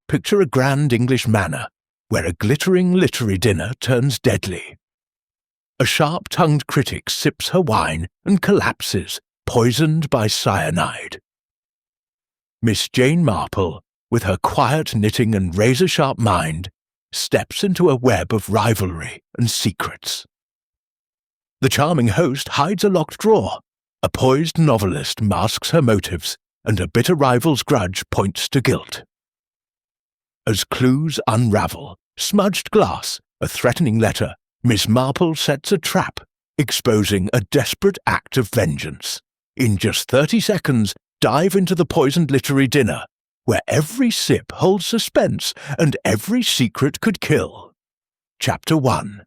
picture a grand English manor where a glittering literary dinner turns deadly. A sharp-tongued critic sips her wine and collapses, poisoned by cyanide. Miss Jane Marple, with her quiet knitting and razor-sharp mind, steps into a web of rivalry and secrets. The charming host hides a locked drawer. A poised novelist masks her motives, and a bitter rival's grudge points to guilt. As clues unravel, smudged glass, a threatening letter, Miss Marple sets a trap, exposing a desperate act of vengeance. In just 30 seconds, dive into the poisoned literary dinner, where every sip holds suspense and every secret could kill. Chapter 1.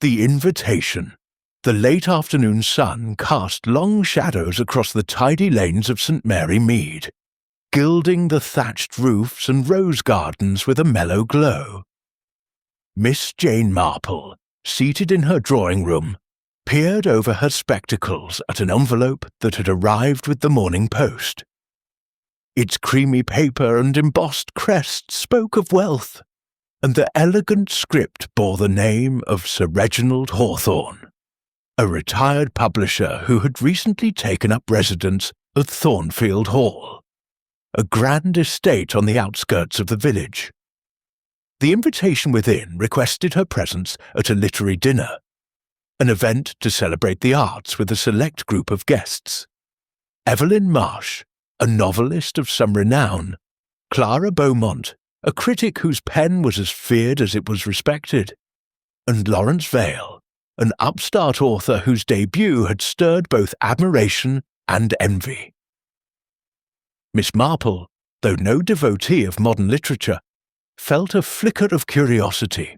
The Invitation. The late afternoon sun cast long shadows across the tidy lanes of St. Mary Mead, gilding the thatched roofs and rose gardens with a mellow glow. Miss Jane Marple, seated in her drawing-room, peered over her spectacles at an envelope that had arrived with the morning post. Its creamy paper and embossed crest spoke of wealth, and the elegant script bore the name of Sir Reginald Hawthorne, a retired publisher who had recently taken up residence at Thornfield Hall, a grand estate on the outskirts of the village. The invitation within requested her presence at a literary dinner, an event to celebrate the arts with a select group of guests. Evelyn Marsh, a novelist of some renown, Clara Beaumont, a critic whose pen was as feared as it was respected, and Lawrence Vale, an upstart author whose debut had stirred both admiration and envy. Miss Marple, though no devotee of modern literature, felt a flicker of curiosity.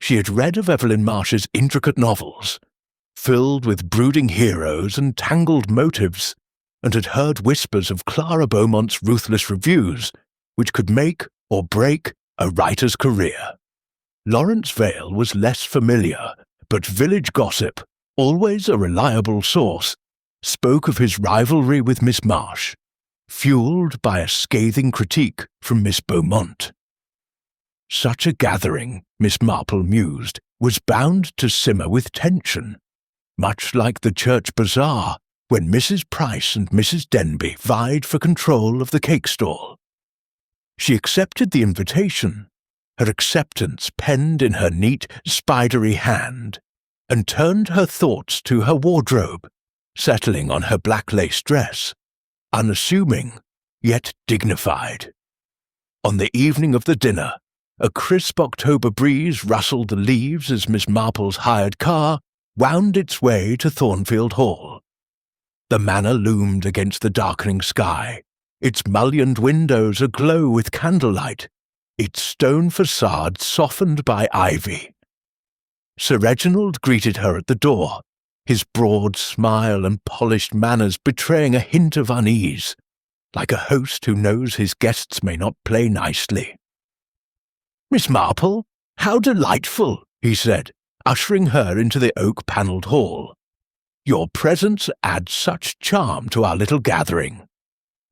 She had read of Evelyn Marsh's intricate novels, filled with brooding heroes and tangled motives, and had heard whispers of Clara Beaumont's ruthless reviews, which could make or break a writer's career. Lawrence Vale was less familiar, but village gossip, always a reliable source, spoke of his rivalry with Miss Marsh, fueled by a scathing critique from Miss Beaumont. Such a gathering, Miss Marple mused, was bound to simmer with tension, much like the church bazaar when Mrs. Price and Mrs. Denby vied for control of the cake stall. She accepted the invitation, her acceptance penned in her neat, spidery hand, and turned her thoughts to her wardrobe, settling on her black lace dress, unassuming, yet dignified. On the evening of the dinner, a crisp October breeze rustled the leaves as Miss Marple's hired car wound its way to Thornfield Hall. The manor loomed against the darkening sky, its mullioned windows aglow with candlelight, its stone facade softened by ivy. Sir Reginald greeted her at the door, his broad smile and polished manners betraying a hint of unease, like a host who knows his guests may not play nicely. "Miss Marple, how delightful," he said, ushering her into the oak-panelled hall. "Your presence adds such charm to our little gathering."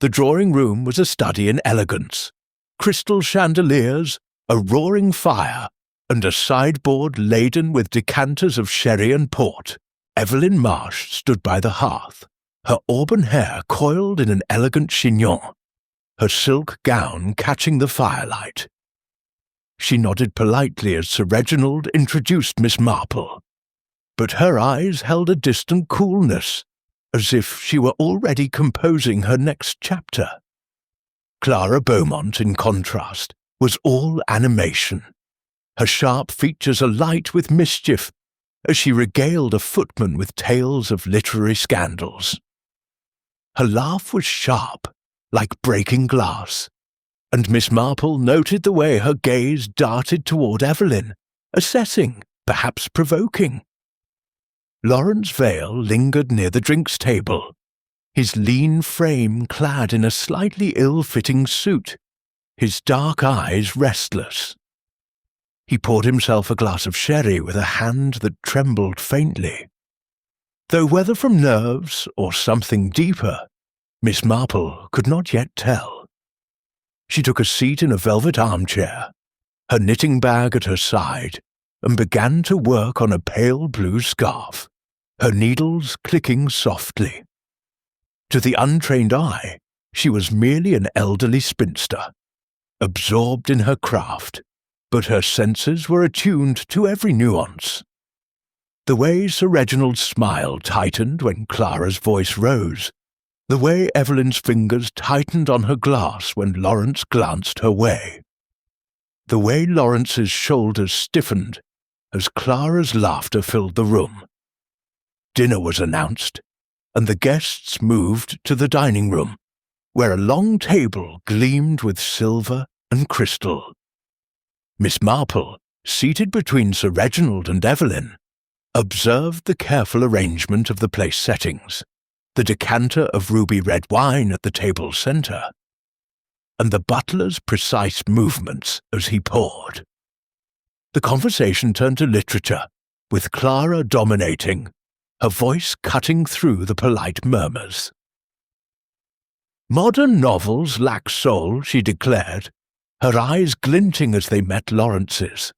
The drawing-room was a study in elegance. Crystal chandeliers, a roaring fire, and a sideboard laden with decanters of sherry and port. Evelyn Marsh stood by the hearth, her auburn hair coiled in an elegant chignon, her silk gown catching the firelight. She nodded politely as Sir Reginald introduced Miss Marple, but her eyes held a distant coolness, as if she were already composing her next chapter. Clara Beaumont, in contrast, was all animation, her sharp features alight with mischief, as she regaled a footman with tales of literary scandals. Her laugh was sharp, like breaking glass, and Miss Marple noted the way her gaze darted toward Evelyn, assessing, perhaps provoking. Lawrence Vale lingered near the drinks table, his lean frame clad in a slightly ill-fitting suit, his dark eyes restless. He poured himself a glass of sherry with a hand that trembled faintly. Though whether from nerves or something deeper, Miss Marple could not yet tell. She took a seat in a velvet armchair, her knitting bag at her side, and began to work on a pale blue scarf, her needles clicking softly. To the untrained eye, she was merely an elderly spinster, absorbed in her craft, but her senses were attuned to every nuance. The way Sir Reginald's smile tightened when Clara's voice rose, the way Evelyn's fingers tightened on her glass when Lawrence glanced her way, the way Lawrence's shoulders stiffened as Clara's laughter filled the room. Dinner was announced, and the guests moved to the dining room, where a long table gleamed with silver and crystal. Miss Marple, seated between Sir Reginald and Evelyn, observed the careful arrangement of the place settings, the decanter of ruby red wine at the table's centre, and the butler's precise movements as he poured. The conversation turned to literature, with Clara dominating, her voice cutting through the polite murmurs. "Modern novels lack soul," she declared, her eyes glinting as they met Lawrence's.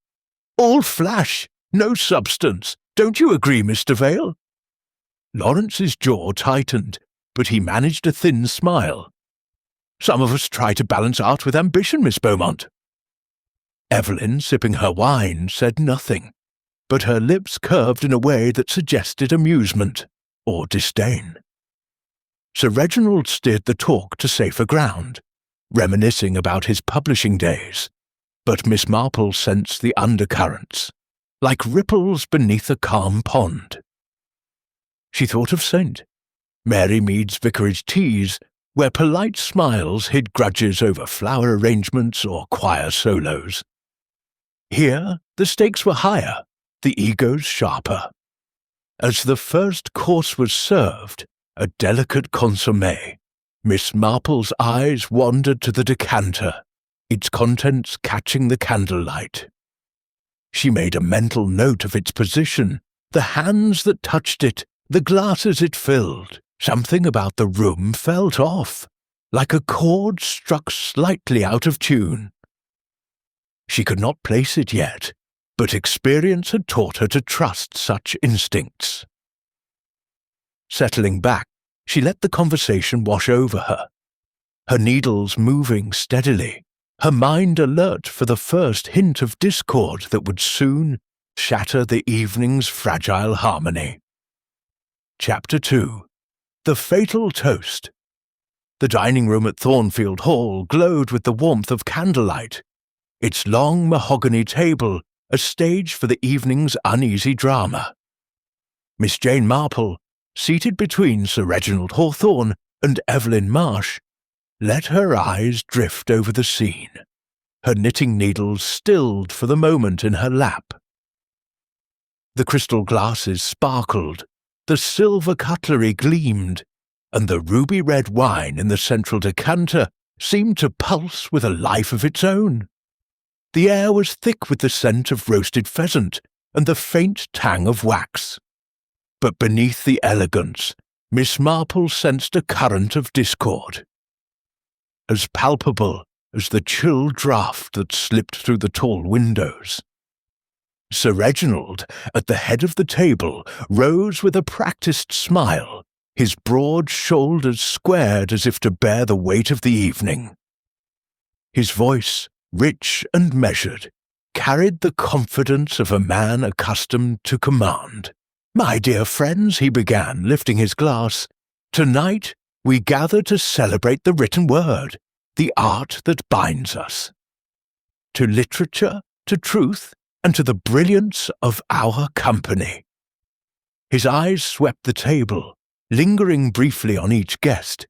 "All flash, no substance. Don't you agree, Mr. Vale?" Lawrence's jaw tightened, but he managed a thin smile. "Some of us try to balance art with ambition, Miss Beaumont." Evelyn, sipping her wine, said nothing, but her lips curved in a way that suggested amusement or disdain. Sir Reginald steered the talk to safer ground, reminiscing about his publishing days, but Miss Marple sensed the undercurrents, like ripples beneath a calm pond. She thought of St. Mary Mead's vicarage teas, where polite smiles hid grudges over flower arrangements or choir solos. Here, the stakes were higher, the egos sharper. As the first course was served, a delicate consommé, Miss Marple's eyes wandered to the decanter, its contents catching the candlelight. She made a mental note of its position, the hands that touched it, the glasses it filled. Something about the room felt off, like a chord struck slightly out of tune. She could not place it yet, but experience had taught her to trust such instincts. Settling back, she let the conversation wash over her, her needles moving steadily, her mind alert for the first hint of discord that would soon shatter the evening's fragile harmony. Chapter 2. The Fatal Toast. The dining room at Thornfield Hall glowed with the warmth of candlelight, its long mahogany table a stage for the evening's uneasy drama. Miss Jane Marple, seated between Sir Reginald Hawthorne and Evelyn Marsh, let her eyes drift over the scene, her knitting needles stilled for the moment in her lap. The crystal glasses sparkled, the silver cutlery gleamed, and the ruby-red wine in the central decanter seemed to pulse with a life of its own. The air was thick with the scent of roasted pheasant and the faint tang of wax. But beneath the elegance, Miss Marple sensed a current of discord, as palpable as the chill draught that slipped through the tall windows. Sir Reginald, at the head of the table, rose with a practised smile, his broad shoulders squared as if to bear the weight of the evening. His voice, rich and measured, carried the confidence of a man accustomed to command. "My dear friends," he began, lifting his glass, "tonight we gather to celebrate the written word, the art that binds us. To literature, to truth, and to the brilliance of our company." His eyes swept the table, lingering briefly on each guest.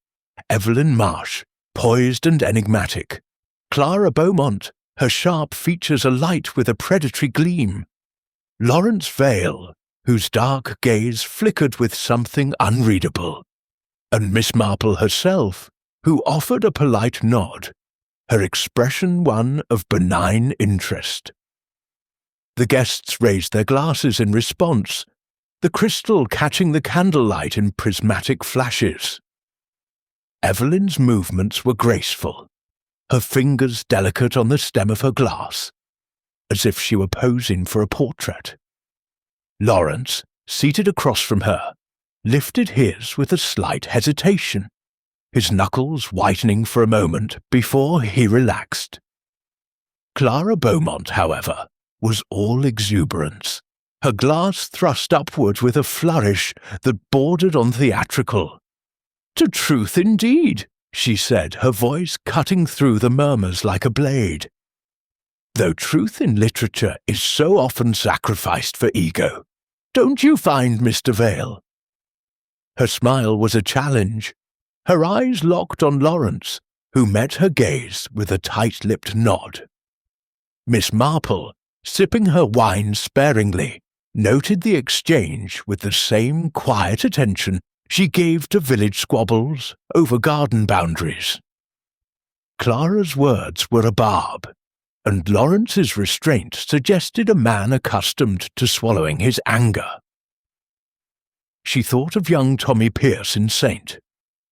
Evelyn Marsh, poised and enigmatic. Clara Beaumont, her sharp features alight with a predatory gleam. Lawrence Vale, whose dark gaze flickered with something unreadable. And Miss Marple herself, who offered a polite nod, her expression one of benign interest. The guests raised their glasses in response, the crystal catching the candlelight in prismatic flashes. Evelyn's movements were graceful, her fingers delicate on the stem of her glass, as if she were posing for a portrait. Lawrence, seated across from her, lifted his with a slight hesitation, his knuckles whitening for a moment before he relaxed. Clara Beaumont, however, was all exuberance, her glass thrust upward with a flourish that bordered on theatrical. "To truth indeed," she said, her voice cutting through the murmurs like a blade. "Though truth in literature is so often sacrificed for ego, don't you find, Mr. Vale?" Her smile was a challenge. Her eyes locked on Lawrence, who met her gaze with a tight-lipped nod. Miss Marple, sipping her wine sparingly, noted the exchange with the same quiet attention she gave to village squabbles over garden boundaries. Clara's words were a barb, and Lawrence's restraint suggested a man accustomed to swallowing his anger. She thought of young Tommy Pierce in Saint,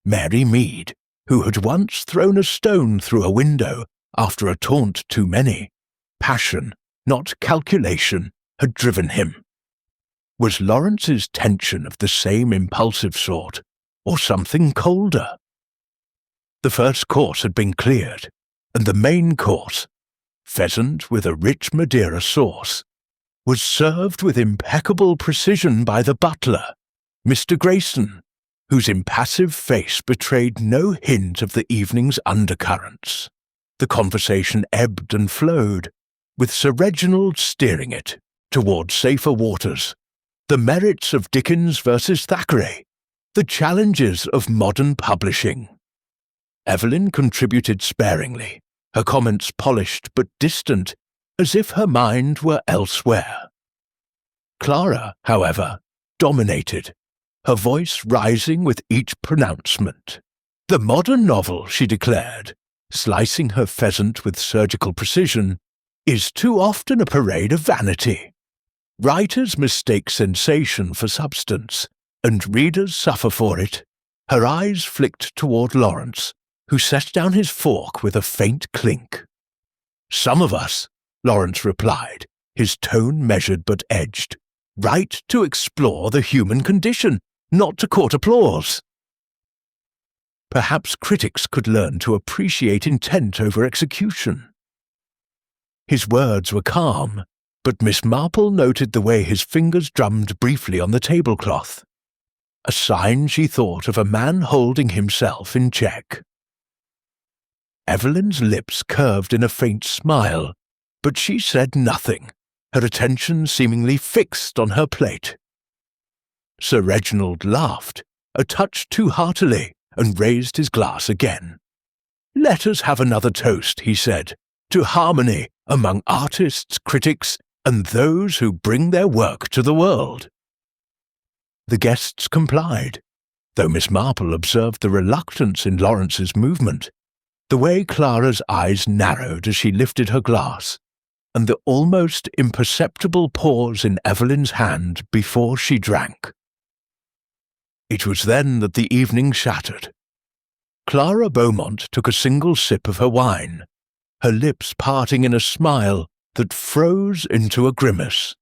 Mary Mead, who had once thrown a stone through a window after a taunt too many. Passion, not calculation, had driven him. Was Lawrence's tension of the same impulsive sort, or something colder? The first course had been cleared, and the main course, pheasant with a rich Madeira sauce, was served with impeccable precision by the butler, Mr. Grayson, whose impassive face betrayed no hint of the evening's undercurrents. The conversation ebbed and flowed, with Sir Reginald steering it toward safer waters, the merits of Dickens versus Thackeray, the challenges of modern publishing. Evelyn contributed sparingly, her comments polished but distant, as if her mind were elsewhere. Clara, however, dominated, her voice rising with each pronouncement. "The modern novel," she declared, slicing her pheasant with surgical precision, "is too often a parade of vanity. Writers mistake sensation for substance, and readers suffer for it." Her eyes flicked toward Lawrence, who set down his fork with a faint clink. "Some of us," Lawrence replied, his tone measured but edged, "write to explore the human condition, not to court applause." Perhaps critics could learn to appreciate intent over execution. His words were calm, but Miss Marple noted the way his fingers drummed briefly on the tablecloth, a sign, she thought, of a man holding himself in check. Evelyn's lips curved in a faint smile, but she said nothing, her attention seemingly fixed on her plate. Sir Reginald laughed, a touch too heartily, and raised his glass again. "Let us have another toast," he said, "to harmony among artists, critics, and those who bring their work to the world." The guests complied, though Miss Marple observed the reluctance in Lawrence's movement, the way Clara's eyes narrowed as she lifted her glass, and the almost imperceptible pause in Evelyn's hand before she drank. It was then that the evening shattered. Clara Beaumont took a single sip of her wine, her lips parting in a smile that froze into a grimace.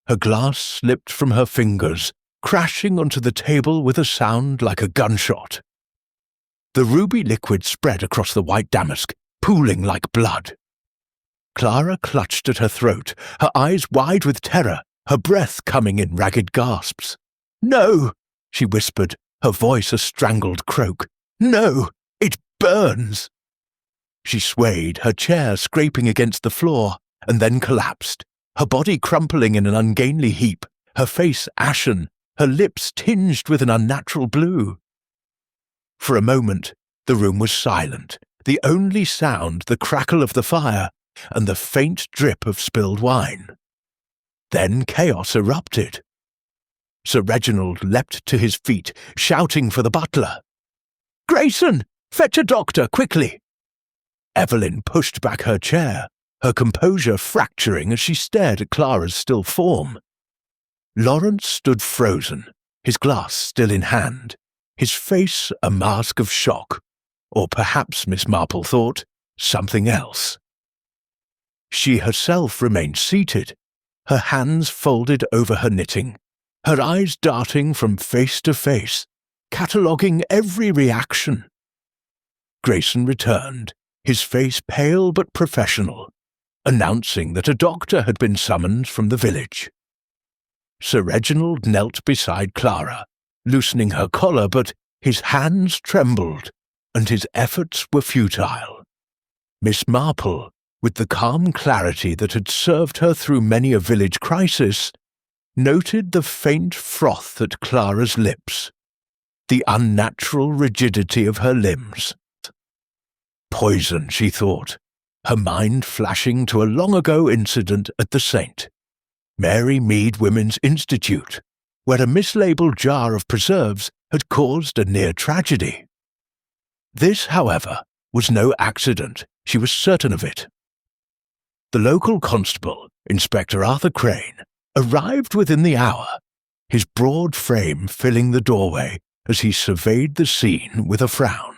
Her glass slipped from her fingers, crashing onto the table with a sound like a gunshot. The ruby liquid spread across the white damask, pooling like blood. Clara clutched at her throat, her eyes wide with terror, her breath coming in ragged gasps. "No!" she whispered, her voice a strangled croak. "No! It burns!" She swayed, her chair scraping against the floor, and then collapsed, her body crumpling in an ungainly heap, her face ashen, her lips tinged with an unnatural blue. For a moment, the room was silent, the only sound the crackle of the fire and the faint drip of spilled wine. Then chaos erupted. Sir Reginald leapt to his feet, shouting for the butler. "Grayson, fetch a doctor, quickly!" Evelyn pushed back her chair, her composure fracturing as she stared at Clara's still form. Lawrence stood frozen, his glass still in hand, his face a mask of shock. or perhaps, Miss Marple thought, something else. She herself remained seated, her hands folded over her knitting, her eyes darting from face to face, cataloguing every reaction. Grayson returned, his face pale but professional, announcing that a doctor had been summoned from the village. Sir Reginald knelt beside Clara, loosening her collar, but his hands trembled, and his efforts were futile. Miss Marple, with the calm clarity that had served her through many a village crisis, noted the faint froth at Clara's lips, the unnatural rigidity of her limbs. Poison, she thought, her mind flashing to a long-ago incident at the St. Mary Mead Women's Institute, where a mislabeled jar of preserves had caused a near tragedy. This, however, was no accident, she was certain of it. The local constable, Inspector Arthur Crane, arrived within the hour, his broad frame filling the doorway as he surveyed the scene with a frown.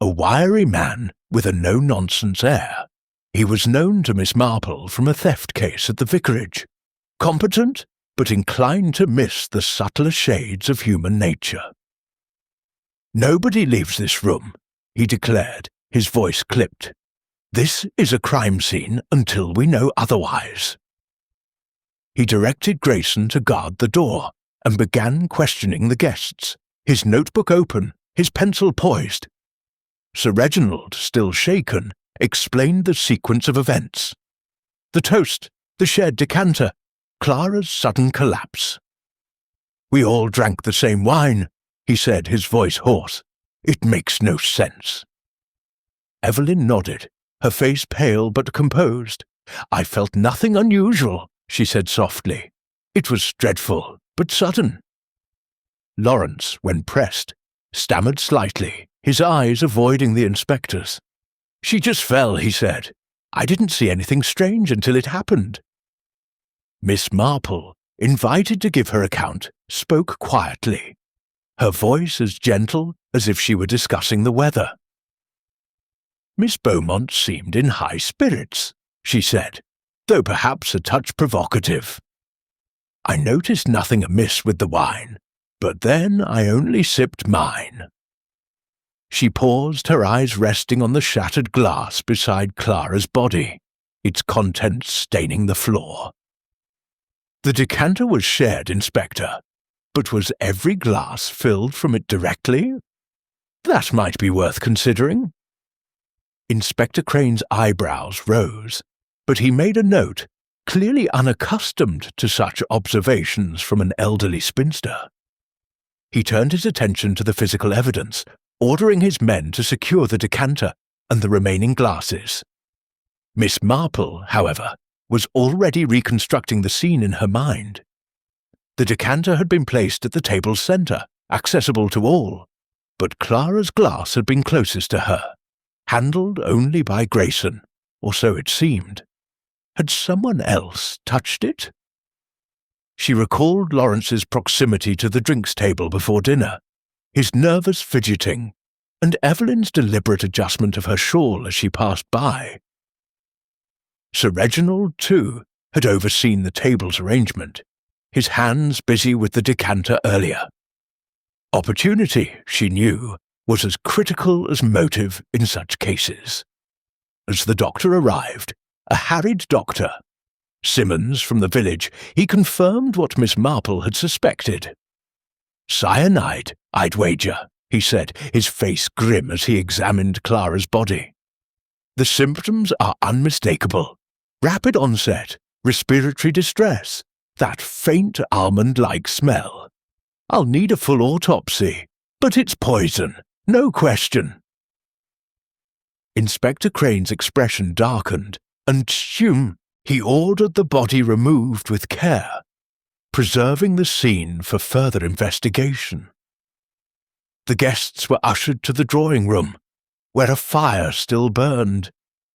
A wiry man with a no-nonsense air, he was known to Miss Marple from a theft case at the vicarage, competent but inclined to miss the subtler shades of human nature. "Nobody leaves this room," he declared, his voice clipped. "This is a crime scene until we know otherwise." He directed Grayson to guard the door and began questioning the guests, his notebook open, his pencil poised. Sir Reginald, still shaken, explained the sequence of events. The toast, the shared decanter, Clara's sudden collapse. "We all drank the same wine," he said, his voice hoarse. "It makes no sense." Evelyn nodded, her face pale but composed. "I felt nothing unusual," she said softly. "It was dreadful, but sudden." Lawrence, when pressed, stammered slightly, his eyes avoiding the inspector's. "She just fell," he said. "I didn't see anything strange until it happened." Miss Marple, invited to give her account, spoke quietly, her voice as gentle as if she were discussing the weather. "Miss Beaumont seemed in high spirits," she said, though perhaps a touch provocative. "I noticed nothing amiss with the wine, but then I only sipped mine." She paused, her eyes resting on the shattered glass beside Clara's body, its contents staining the floor. "The decanter was shared, Inspector, but was every glass filled from it directly? That might be worth considering." Inspector Crane's eyebrows rose, but he made a note, clearly unaccustomed to such observations from an elderly spinster. He turned his attention to the physical evidence, ordering his men to secure the decanter and the remaining glasses. Miss Marple, however, was already reconstructing the scene in her mind. The decanter had been placed at the table's centre, accessible to all, but Clara's glass had been closest to her, handled only by Grayson, or so it seemed. Had someone else touched it? She recalled Lawrence's proximity to the drinks table before dinner, his nervous fidgeting, and Evelyn's deliberate adjustment of her shawl as she passed by. Sir Reginald, too, had overseen the table's arrangement, his hands busy with the decanter earlier. Opportunity, she knew, was as critical as motive in such cases. As the doctor arrived, a harried doctor, Simmons from the village, he confirmed what Miss Marple had suspected. "Cyanide, I'd wager," he said, his face grim as he examined Clara's body. "The symptoms are unmistakable. Rapid onset, respiratory distress, that faint almond-like smell. I'll need a full autopsy, but it's poison, no question." Inspector Crane's expression darkened, and he ordered the body removed with care, preserving the scene for further investigation. The guests were ushered to the drawing-room, where a fire still burned,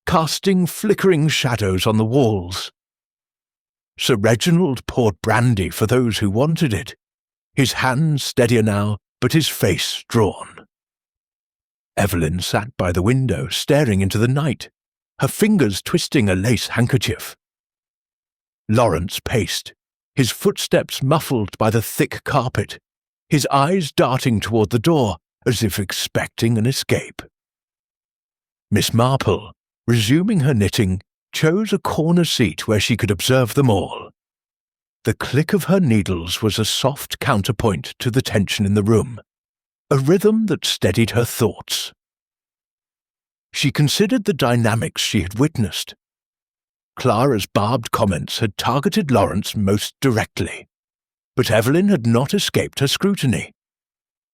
casting flickering shadows on the walls. Sir Reginald poured brandy for those who wanted it, his hands steadier now, but his face drawn. Evelyn sat by the window, staring into the night, her fingers twisting a lace handkerchief. Lawrence paced, his footsteps muffled by the thick carpet, his eyes darting toward the door as if expecting an escape. Miss Marple, resuming her knitting, chose a corner seat where she could observe them all. The click of her needles was a soft counterpoint to the tension in the room, a rhythm that steadied her thoughts. She considered the dynamics she had witnessed. Clara's barbed comments had targeted Lawrence most directly, but Evelyn had not escaped her scrutiny,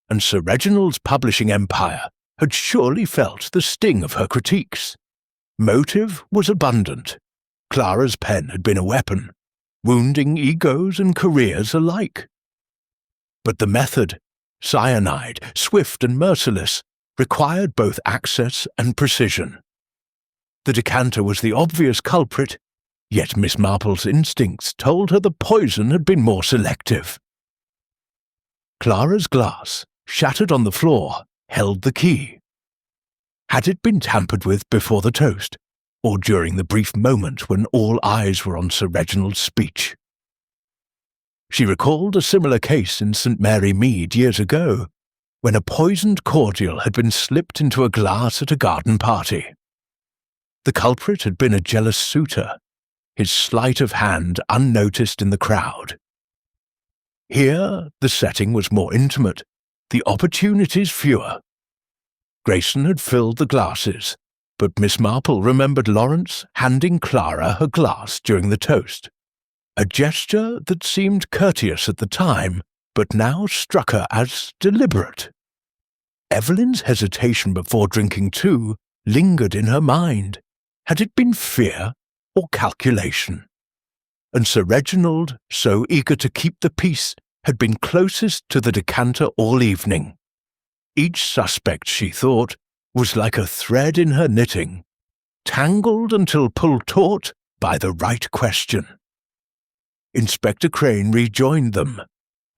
and Sir Reginald's publishing empire had surely felt the sting of her critiques. Motive was abundant. Clara's pen had been a weapon, wounding egos and careers alike. But the method, cyanide, swift and merciless, required both access and precision. The decanter was the obvious culprit, yet Miss Marple's instincts told her the poison had been more selective. Clara's glass, shattered on the floor, held the key. Had it been tampered with before the toast, or during the brief moment when all eyes were on Sir Reginald's speech? She recalled a similar case in St. Mary Mead years ago, when a poisoned cordial had been slipped into a glass at a garden party. The culprit had been a jealous suitor, his sleight of hand unnoticed in the crowd. Here, the setting was more intimate, the opportunities fewer. Grayson had filled the glasses, but Miss Marple remembered Lawrence handing Clara her glass during the toast, a gesture that seemed courteous at the time, but now struck her as deliberate. Evelyn's hesitation before drinking too lingered in her mind. Had it been fear or calculation? And Sir Reginald, so eager to keep the peace, had been closest to the decanter all evening. Each suspect, she thought, was like a thread in her knitting, tangled until pulled taut by the right question. Inspector Crane rejoined them,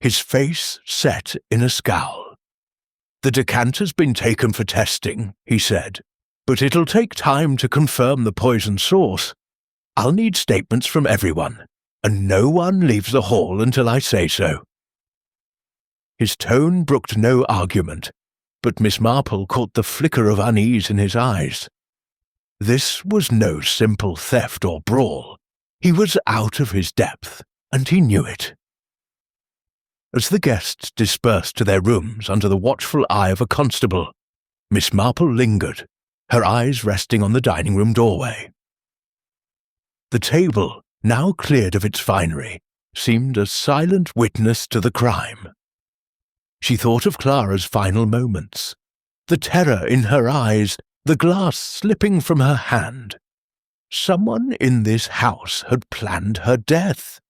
his face set in a scowl. "The decanter's been taken for testing," he said, "but it'll take time to confirm the poison source. I'll need statements from everyone, and no one leaves the hall until I say so." His tone brooked no argument, but Miss Marple caught the flicker of unease in his eyes. This was no simple theft or brawl. He was out of his depth, and he knew it. As the guests dispersed to their rooms under the watchful eye of a constable, Miss Marple lingered, her eyes resting on the dining-room doorway. The table, now cleared of its finery, seemed a silent witness to the crime. She thought of Clara's final moments, the terror in her eyes, the glass slipping from her hand. Someone in this house had planned her death,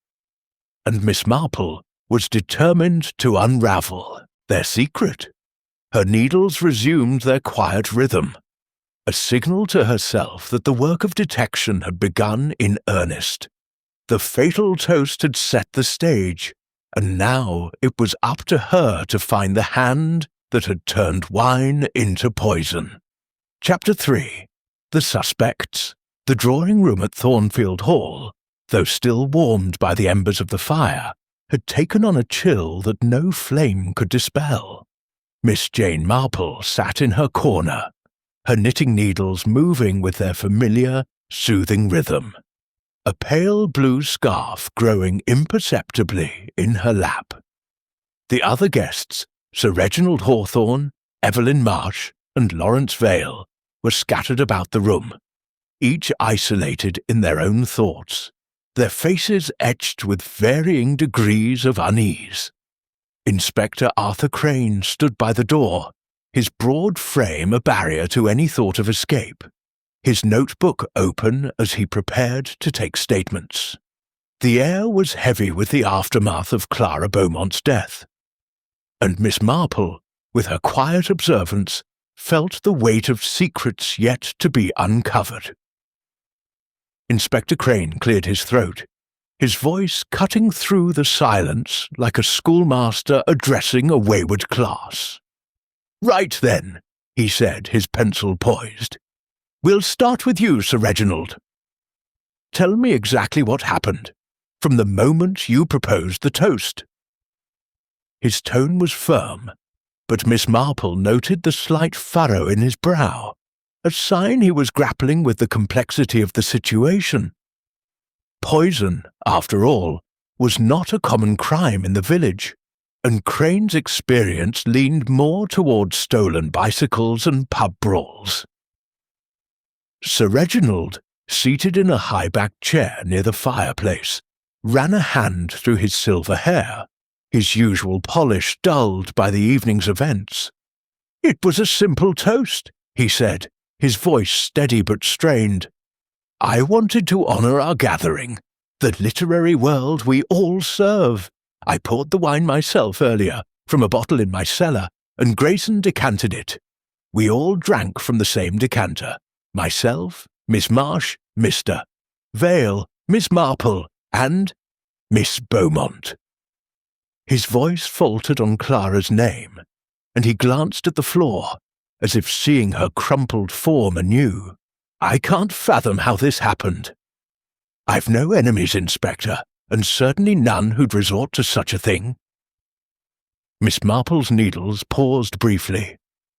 and Miss Marple was determined to unravel their secret. Her needles resumed their quiet rhythm, a signal to herself that the work of detection had begun in earnest. The fatal toast had set the stage, and now it was up to her to find the hand that had turned wine into poison. Chapter 3. The Suspects. The drawing-room at Thornfield Hall, though still warmed by the embers of the fire, had taken on a chill that no flame could dispel. Miss Jane Marple sat in her corner, her knitting needles moving with their familiar, soothing rhythm, a pale blue scarf growing imperceptibly in her lap. The other guests, Sir Reginald Hawthorne, Evelyn Marsh, and Lawrence Vale, were scattered about the room, each isolated in their own thoughts, their faces etched with varying degrees of unease. Inspector Arthur Crane stood by the door, his broad frame a barrier to any thought of escape, his notebook open as he prepared to take statements. The air was heavy with the aftermath of Clara Beaumont's death, and Miss Marple, with her quiet observance, felt the weight of secrets yet to be uncovered. Inspector Crane cleared his throat, his voice cutting through the silence like a schoolmaster addressing a wayward class. "Right then, he said, his pencil poised. "We'll start with you, Sir Reginald. Tell me exactly what happened, from the moment you proposed the toast." His tone was firm, but Miss Marple noted the slight furrow in his brow, a sign he was grappling with the complexity of the situation. Poison, after all, was not a common crime in the village, and Crane's experience leaned more toward stolen bicycles and pub brawls. Sir Reginald, seated in a high-backed chair near the fireplace, ran a hand through his silver hair, his usual polish dulled by the evening's events. "It was a simple toast," he said, his voice steady but strained. "I wanted to honour our gathering, the literary world we all serve. I poured the wine myself earlier, from a bottle in my cellar, and Grayson decanted it. We all drank from the same decanter. Myself, Miss Marsh, Mr. Vale, Miss Marple, and Miss Beaumont." His voice faltered on Clara's name, and he glanced at the floor, as if seeing her crumpled form anew. "I can't fathom how this happened. I've no enemies, Inspector, and certainly none who'd resort to such a thing." Miss Marple's needles paused briefly,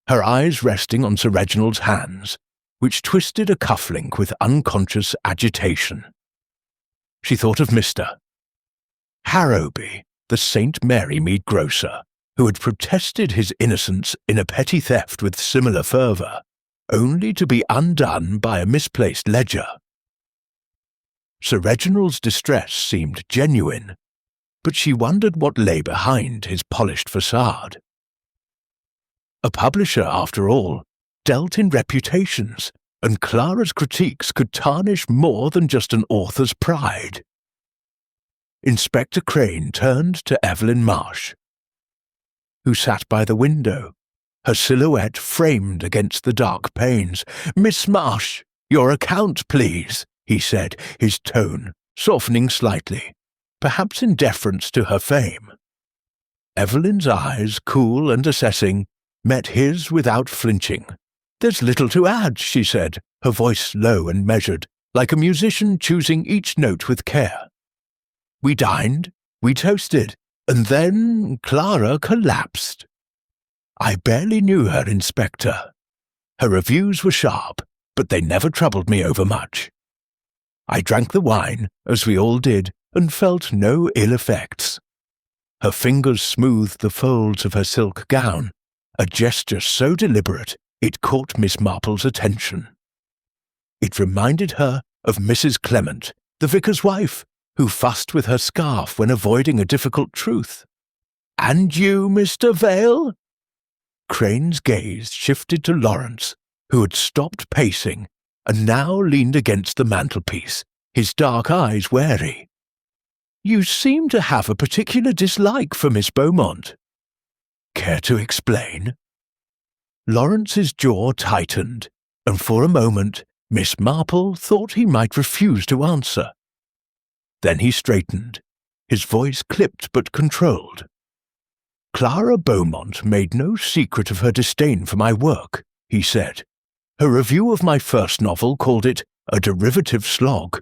her eyes resting on Sir Reginald's hands, which twisted a cufflink with unconscious agitation. She thought of Mr. Harrowby, the St. Mary Mead grocer, who had protested his innocence in a petty theft with similar fervour, only to be undone by a misplaced ledger. Sir Reginald's distress seemed genuine, but she wondered what lay behind his polished facade. A publisher, after all, dealt in reputations, and Clara's critiques could tarnish more than just an author's pride. Inspector Crane turned to Evelyn Marsh, who sat by the window, her silhouette framed against the dark panes. "Miss Marsh, your account, please," he said, his tone softening slightly, perhaps in deference to her fame. Evelyn's eyes, cool and assessing, met his without flinching. "There's little to add," she said, her voice low and measured, like a musician choosing each note with care. "We dined, we toasted, and then Clara collapsed. I barely knew her, Inspector. Her reviews were sharp, but they never troubled me overmuch. I drank the wine, as we all did, and felt no ill effects. Her fingers smoothed the folds of her silk gown, a gesture so deliberate it caught Miss Marple's attention. It reminded her of Mrs. Clement, the vicar's wife, who fussed with her scarf when avoiding a difficult truth. "And you, Mr. Vale?" Crane's gaze shifted to Lawrence, who had stopped pacing and now leaned against the mantelpiece, his dark eyes wary. "You seem to have a particular dislike for Miss Beaumont. Care to explain?" Lawrence's jaw tightened, and for a moment Miss Marple thought he might refuse to answer. Then he straightened, his voice clipped but controlled. "Clara Beaumont made no secret of her disdain for my work," he said. "Her review of my first novel called it a derivative slog,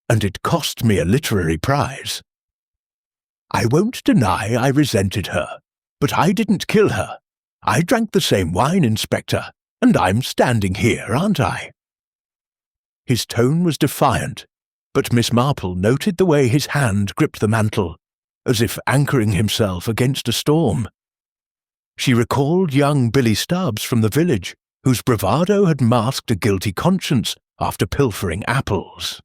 and it cost me a literary prize. I won't deny I resented her, but I didn't kill her. I drank the same wine, Inspector, and I'm standing here, aren't I?" His tone was defiant, but Miss Marple noted the way his hand gripped the mantel, as if anchoring himself against a storm. She recalled young Billy Stubbs from the village, whose bravado had masked a guilty conscience after pilfering apples.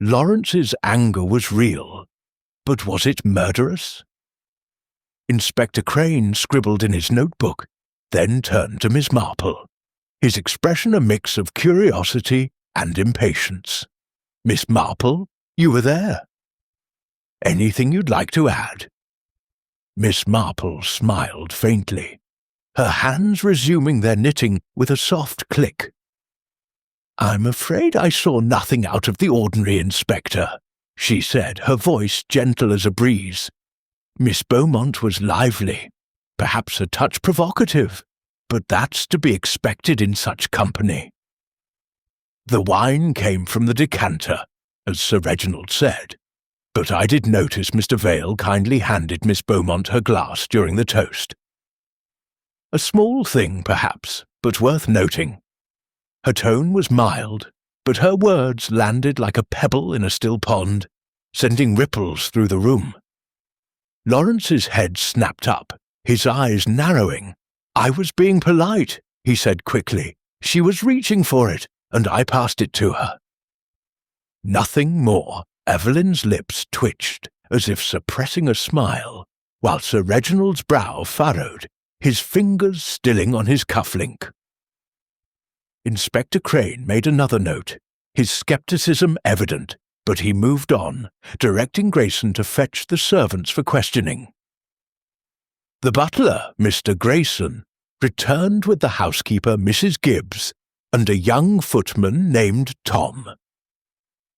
Lawrence's anger was real, but was it murderous? Inspector Crane scribbled in his notebook, then turned to Miss Marple, his expression a mix of curiosity and impatience. "Miss Marple, you were there. Anything you'd like to add?" Miss Marple smiled faintly, her hands resuming their knitting with a soft click. "I'm afraid I saw nothing out of the ordinary, Inspector," she said, her voice gentle as a breeze. "Miss Beaumont was lively, perhaps a touch provocative, but that's to be expected in such company. The wine came from the decanter, as Sir Reginald said, but I did notice Mr. Vale kindly handed Miss Beaumont her glass during the toast. A small thing, perhaps, but worth noting. Her tone was mild, but her words landed like a pebble in a still pond, sending ripples through the room. Lawrence's head snapped up, his eyes narrowing. "I was being polite," he said quickly. "She was reaching for it, and I passed it to her." Nothing more. Evelyn's lips twitched, as if suppressing a smile, while Sir Reginald's brow furrowed, his fingers stilling on his cufflink. Inspector Crane made another note, his scepticism evident, but he moved on, directing Grayson to fetch the servants for questioning. The butler, Mr. Grayson, returned with the housekeeper, Mrs. Gibbs, and a young footman named Tom.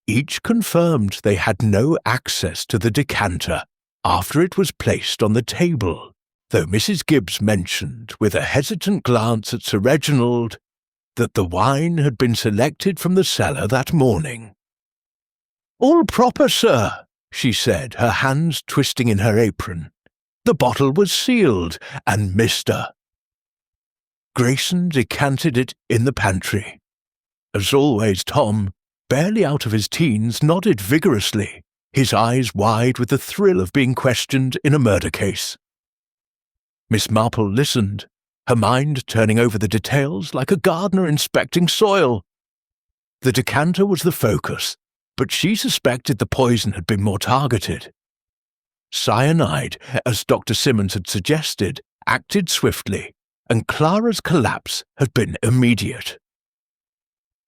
Each confirmed they had no access to the decanter after it was placed on the table, though Mrs. Gibbs mentioned, with a hesitant glance at Sir Reginald, that the wine had been selected from the cellar that morning. "All proper, sir," she said, her hands twisting in her apron. "The bottle was sealed, and Mr." Grayson decanted it in the pantry. As always, Tom, barely out of his teens, nodded vigorously, his eyes wide with the thrill of being questioned in a murder case. Miss Marple listened, her mind turning over the details like a gardener inspecting soil. The decanter was the focus, but she suspected the poison had been more targeted. Cyanide, as Dr. Simmons had suggested, acted swiftly, and Clara's collapse had been immediate.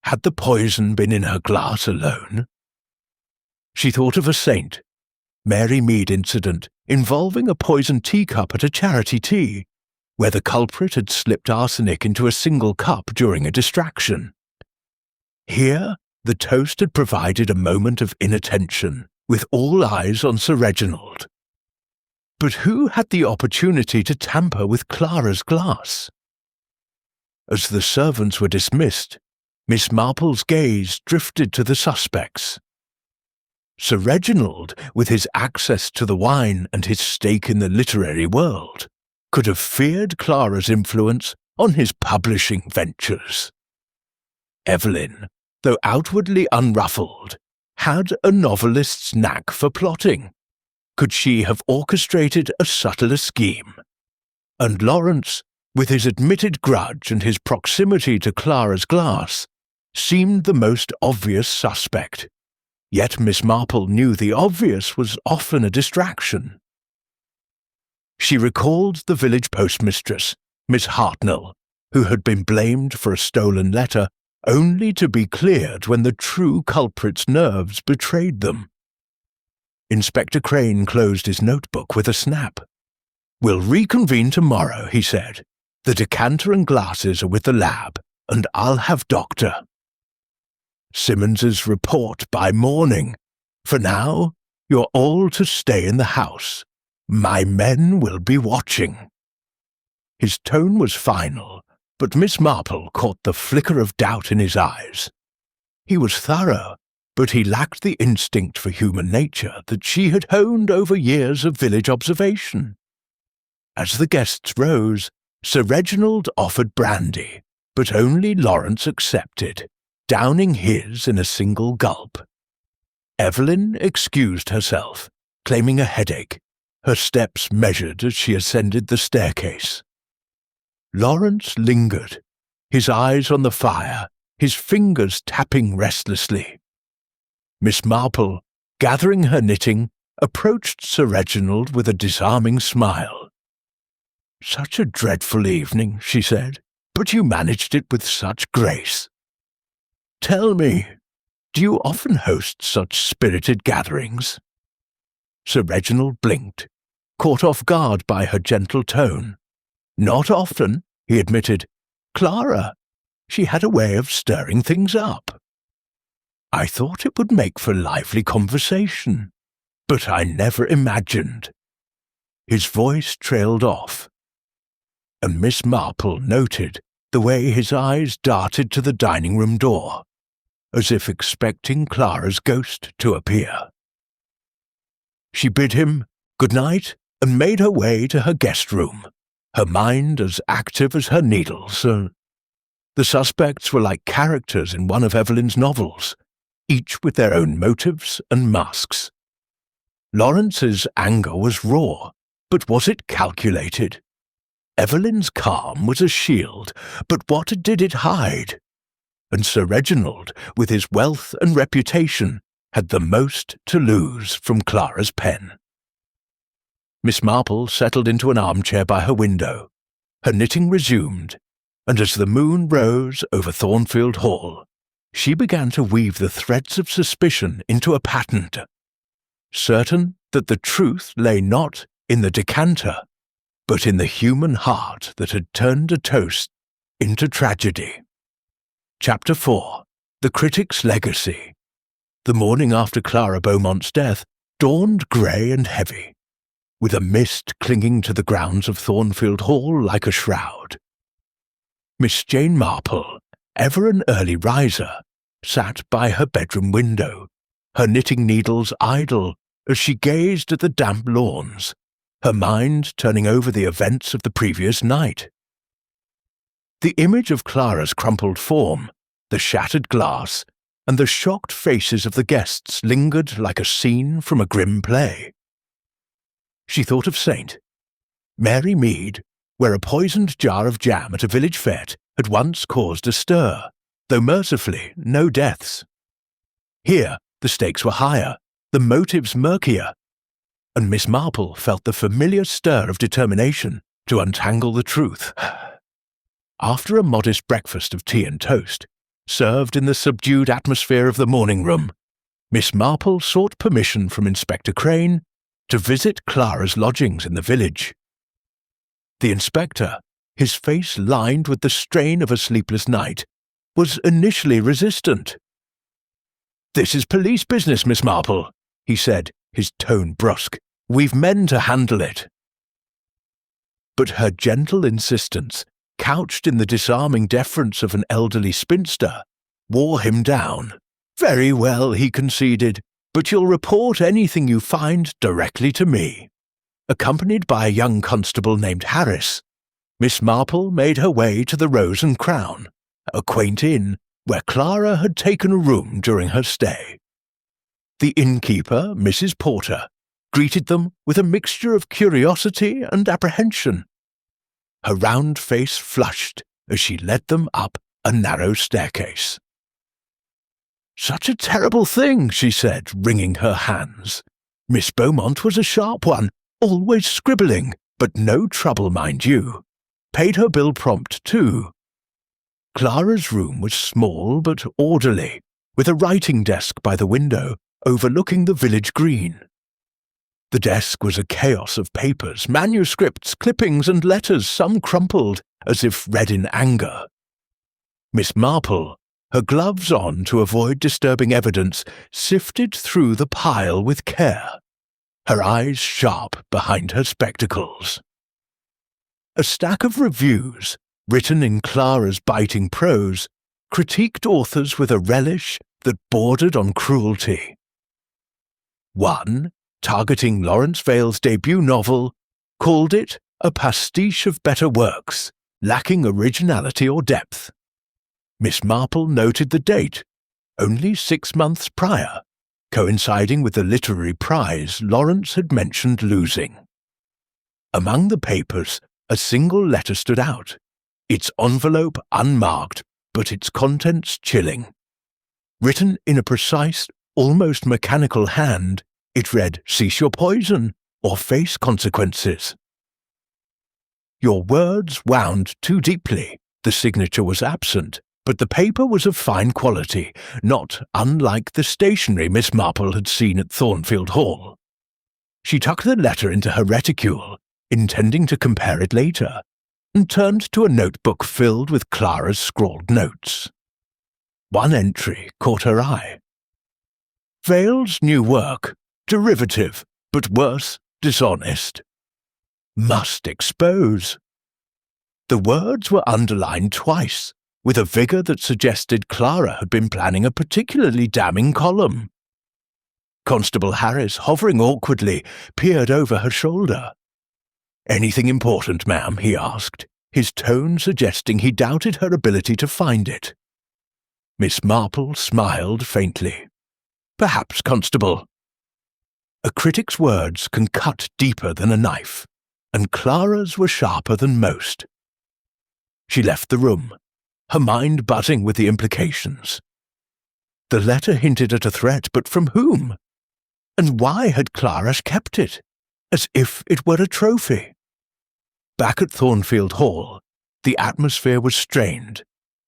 Had the poison been in her glass alone? She thought of a saint, Mary Mead incident involving a poisoned teacup at a charity tea, where the culprit had slipped arsenic into a single cup during a distraction. Here, the toast had provided a moment of inattention, with all eyes on Sir Reginald. But who had the opportunity to tamper with Clara's glass? As the servants were dismissed, Miss Marple's gaze drifted to the suspects. Sir Reginald, with his access to the wine and his stake in the literary world, could have feared Clara's influence on his publishing ventures. Evelyn, though outwardly unruffled, had a novelist's knack for plotting. Could she have orchestrated a subtler scheme? And Lawrence, with his admitted grudge and his proximity to Clara's glass, seemed the most obvious suspect. Yet Miss Marple knew the obvious was often a distraction. She recalled the village postmistress, Miss Hartnell, who had been blamed for a stolen letter only to be cleared when the true culprit's nerves betrayed them. Inspector Crane closed his notebook with a snap. "We'll reconvene tomorrow," he said. "The decanter and glasses are with the lab, and I'll have Doctor Simmons's report by morning. For now, you're all to stay in the house. My men will be watching." His tone was final, but Miss Marple caught the flicker of doubt in his eyes. He was thorough, but he lacked the instinct for human nature that she had honed over years of village observation. As the guests rose, Sir Reginald offered brandy, but only Lawrence accepted, downing his in a single gulp. Evelyn excused herself, claiming a headache, her steps measured as she ascended the staircase. Lawrence lingered, his eyes on the fire, his fingers tapping restlessly. Miss Marple, gathering her knitting, approached Sir Reginald with a disarming smile. "Such a dreadful evening," she said, "but you managed it with such grace. Tell me, do you often host such spirited gatherings?" Sir Reginald blinked, caught off guard by her gentle tone. "Not often," he admitted. "Clara, she had a way of stirring things up. I thought it would make for lively conversation, but I never imagined." His voice trailed off. and Miss Marple noted the way his eyes darted to the dining room door, as if expecting Clara's ghost to appear. She bid him good night and made her way to her guest room, her mind as active as her needles. The suspects were like characters in one of Evelyn's novels, each with their own motives and masks. Lawrence's anger was raw, but was it calculated? Evelyn's calm was a shield, but what did it hide? And Sir Reginald, with his wealth and reputation, had the most to lose from Clara's pen. Miss Marple settled into an armchair by her window. Her knitting resumed, and as the moon rose over Thornfield Hall, she began to weave the threads of suspicion into a pattern, certain that the truth lay not in the decanter, but in the human heart that had turned a toast into tragedy. Chapter 4. The Critic's Legacy. The morning after Clara Beaumont's death dawned grey and heavy, with a mist clinging to the grounds of Thornfield Hall like a shroud. Miss Jane Marple, ever an early riser, sat by her bedroom window, her knitting needles idle as she gazed at the damp lawns, her mind turning over the events of the previous night. The image of Clara's crumpled form, the shattered glass, and the shocked faces of the guests lingered like a scene from a grim play. She thought of St. Mary Mead, where a poisoned jar of jam at a village fete had once caused a stir, though mercifully no deaths. Here the stakes were higher, the motives murkier, and Miss Marple felt the familiar stir of determination to untangle the truth. After a modest breakfast of tea and toast, served in the subdued atmosphere of the morning room, Miss Marple sought permission from Inspector Crane to visit Clara's lodgings in the village. The inspector, his face lined with the strain of a sleepless night, was initially resistant. "This is police business, Miss Marple," he said, his tone brusque. "We've men to handle it." But her gentle insistence, couched in the disarming deference of an elderly spinster, wore him down. "Very well," he conceded, "but you'll report anything you find directly to me." Accompanied by a young constable named Harris, Miss Marple made her way to the Rose and Crown, a quaint inn where Clara had taken a room during her stay. The innkeeper, Mrs. Porter, greeted them with a mixture of curiosity and apprehension. Her round face flushed as she led them up a narrow staircase. "Such a terrible thing," she said, wringing her hands. "Miss Beaumont was a sharp one, always scribbling, but no trouble, mind you. Paid her bill prompt, too." Clara's room was small but orderly, with a writing desk by the window overlooking the village green. The desk was a chaos of papers, manuscripts, clippings, and letters, some crumpled, as if read in anger. Miss Marple, her gloves on to avoid disturbing evidence, sifted through the pile with care, her eyes sharp behind her spectacles. A stack of reviews, written in Clara's biting prose, critiqued authors with a relish that bordered on cruelty. One, targeting Lawrence Vale's debut novel, called it a pastiche of better works, lacking originality or depth. Miss Marple noted the date, only 6 months prior, coinciding with the literary prize Lawrence had mentioned losing. Among the papers, a single letter stood out, its envelope unmarked, but its contents chilling. Written in a precise, almost mechanical hand, it read, "Cease your poison, or face consequences." Your words wound too deeply. The signature was absent, but the paper was of fine quality, not unlike the stationery Miss Marple had seen at Thornfield Hall. She tucked the letter into her reticule, intending to compare it later, and turned to a notebook filled with Clara's scrawled notes. One entry caught her eye. Vale's new work, derivative, but worse, dishonest. Must expose. The words were underlined twice, with a vigour that suggested Clara had been planning a particularly damning column. Constable Harris, hovering awkwardly, peered over her shoulder. "Anything important, ma'am?" he asked, his tone suggesting he doubted her ability to find it. Miss Marple smiled faintly. "Perhaps, Constable." A critic's words can cut deeper than a knife, and Clara's were sharper than most. She left the room, her mind buzzing with the implications. The letter hinted at a threat, but from whom? And why had Clara kept it, as if it were a trophy? Back at Thornfield Hall, the atmosphere was strained,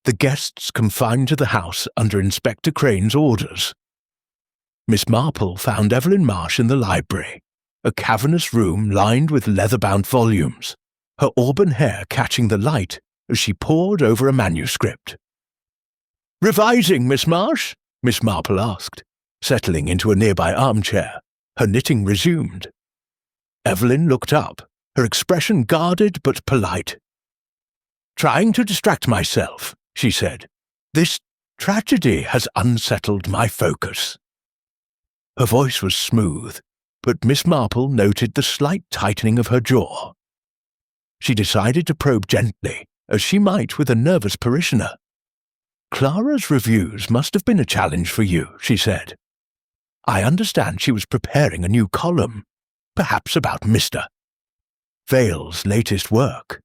the guests confined to the house under Inspector Crane's orders. Miss Marple found Evelyn Marsh in the library, a cavernous room lined with leather-bound volumes, her auburn hair catching the light as she pored over a manuscript. "Revising, Miss Marsh?" Miss Marple asked, settling into a nearby armchair, her knitting resumed. Evelyn looked up, her expression guarded but polite. "Trying to distract myself," she said. "This tragedy has unsettled my focus." Her voice was smooth, but Miss Marple noted the slight tightening of her jaw. She decided to probe gently, as she might with a nervous parishioner. "Clara's reviews must have been a challenge for you," she said. "I understand she was preparing a new column, perhaps about Mr. Vale's latest work."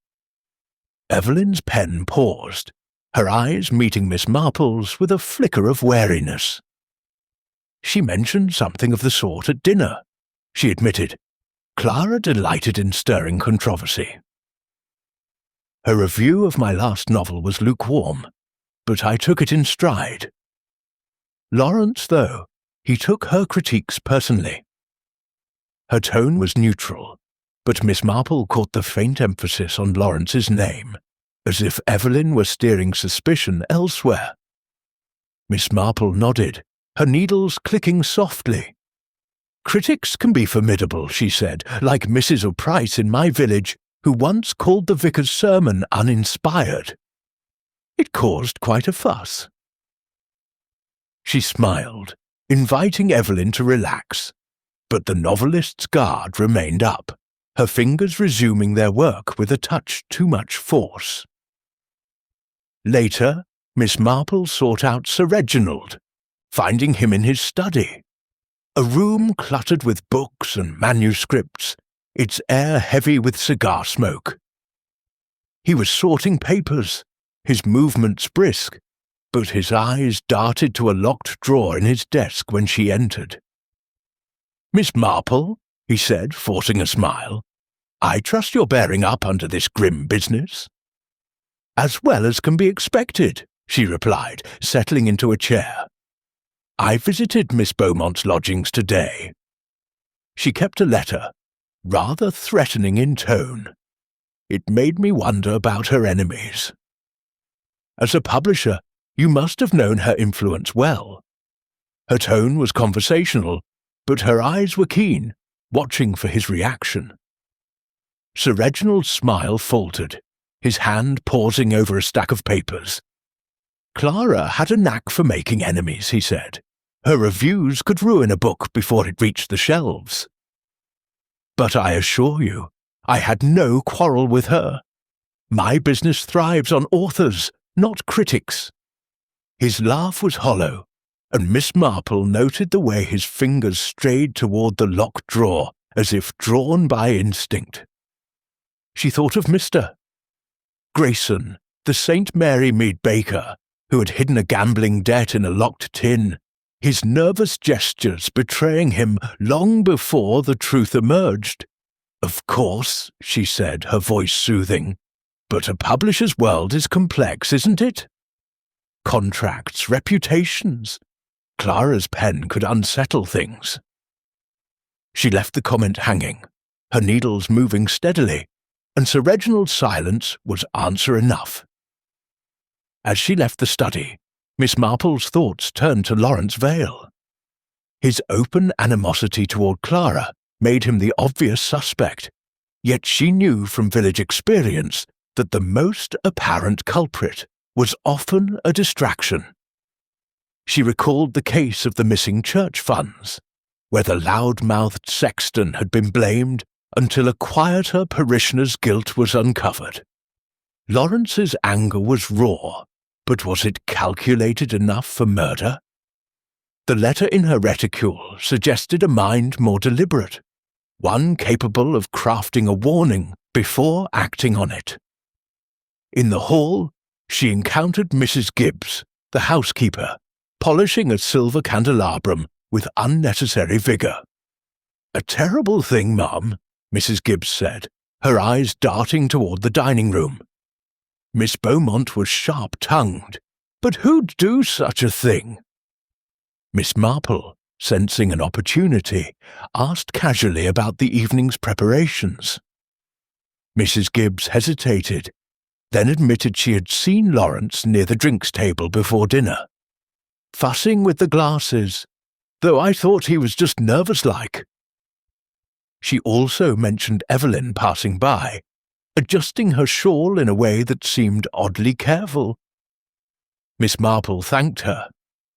Evelyn's pen paused, her eyes meeting Miss Marple's with a flicker of wariness. "She mentioned something of the sort at dinner," she admitted. "Clara delighted in stirring controversy." "Her review of my last novel was lukewarm, but I took it in stride. Lawrence, though, he took her critiques personally." Her tone was neutral, but Miss Marple caught the faint emphasis on Lawrence's name, as if Evelyn were steering suspicion elsewhere. Miss Marple nodded, her needles clicking softly. "Critics can be formidable," she said, "like Mrs. O'Price in my village, who once called the vicar's sermon uninspired. It caused quite a fuss." She smiled, inviting Evelyn to relax, but the novelist's guard remained up, her fingers resuming their work with a touch too much force. Later, Miss Marple sought out Sir Reginald, finding him in his study, a room cluttered with books and manuscripts, its air heavy with cigar smoke. He was sorting papers, his movements brisk, but his eyes darted to a locked drawer in his desk when she entered. "Miss Marple," he said, forcing a smile, "I trust you're bearing up under this grim business." "As well as can be expected," she replied, settling into a chair. "I visited Miss Beaumont's lodgings today." She kept a letter, rather threatening in tone. It made me wonder about her enemies. "As a publisher, you must have known her influence well." Her tone was conversational, but her eyes were keen, watching for his reaction. Sir Reginald's smile faltered, his hand pausing over a stack of papers. "Clara had a knack for making enemies," he said. "Her reviews could ruin a book before it reached the shelves." "But I assure you, I had no quarrel with her. My business thrives on authors, not critics." His laugh was hollow, and Miss Marple noted the way his fingers strayed toward the locked drawer as if drawn by instinct. She thought of Mr. Grayson, the St. Mary Mead baker, who had hidden a gambling debt in a locked tin, his nervous gestures betraying him long before the truth emerged. "Of course," she said, her voice soothing, "but a publisher's world is complex, isn't it? Contracts, reputations. Clara's pen could unsettle things." She left the comment hanging, her needles moving steadily, and Sir Reginald's silence was answer enough. As she left the study, Miss Marple's thoughts turned to Lawrence Vale. His open animosity toward Clara made him the obvious suspect, yet she knew from village experience that the most apparent culprit was often a distraction. She recalled the case of the missing church funds, where the loud-mouthed sexton had been blamed until a quieter parishioner's guilt was uncovered. Lawrence's anger was raw, but was it calculated enough for murder? The letter in her reticule suggested a mind more deliberate, one capable of crafting a warning before acting on it. In the hall, she encountered Mrs. Gibbs, the housekeeper, polishing a silver candelabrum with unnecessary vigour. "A terrible thing, ma'am," Mrs. Gibbs said, her eyes darting toward the dining room. Miss Beaumont was sharp-tongued. "But who'd do such a thing?" Miss Marple, sensing an opportunity, asked casually about the evening's preparations. Mrs. Gibbs hesitated, then admitted she had seen Lawrence near the drinks table before dinner, fussing with the glasses, though I thought he was just nervous-like. She also mentioned Evelyn passing by, adjusting her shawl in a way that seemed oddly careful. Miss Marple thanked her,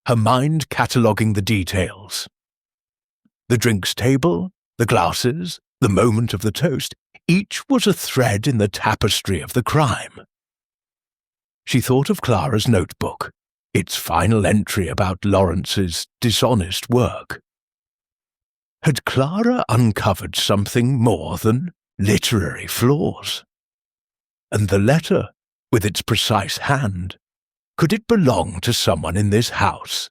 her mind cataloguing the details. The drinks table, the glasses, the moment of the toast, each was a thread in the tapestry of the crime. She thought of Clara's notebook, its final entry about Lawrence's dishonest work. Had Clara uncovered something more than literary flaws? And the letter, with its precise hand, could it belong to someone in this house,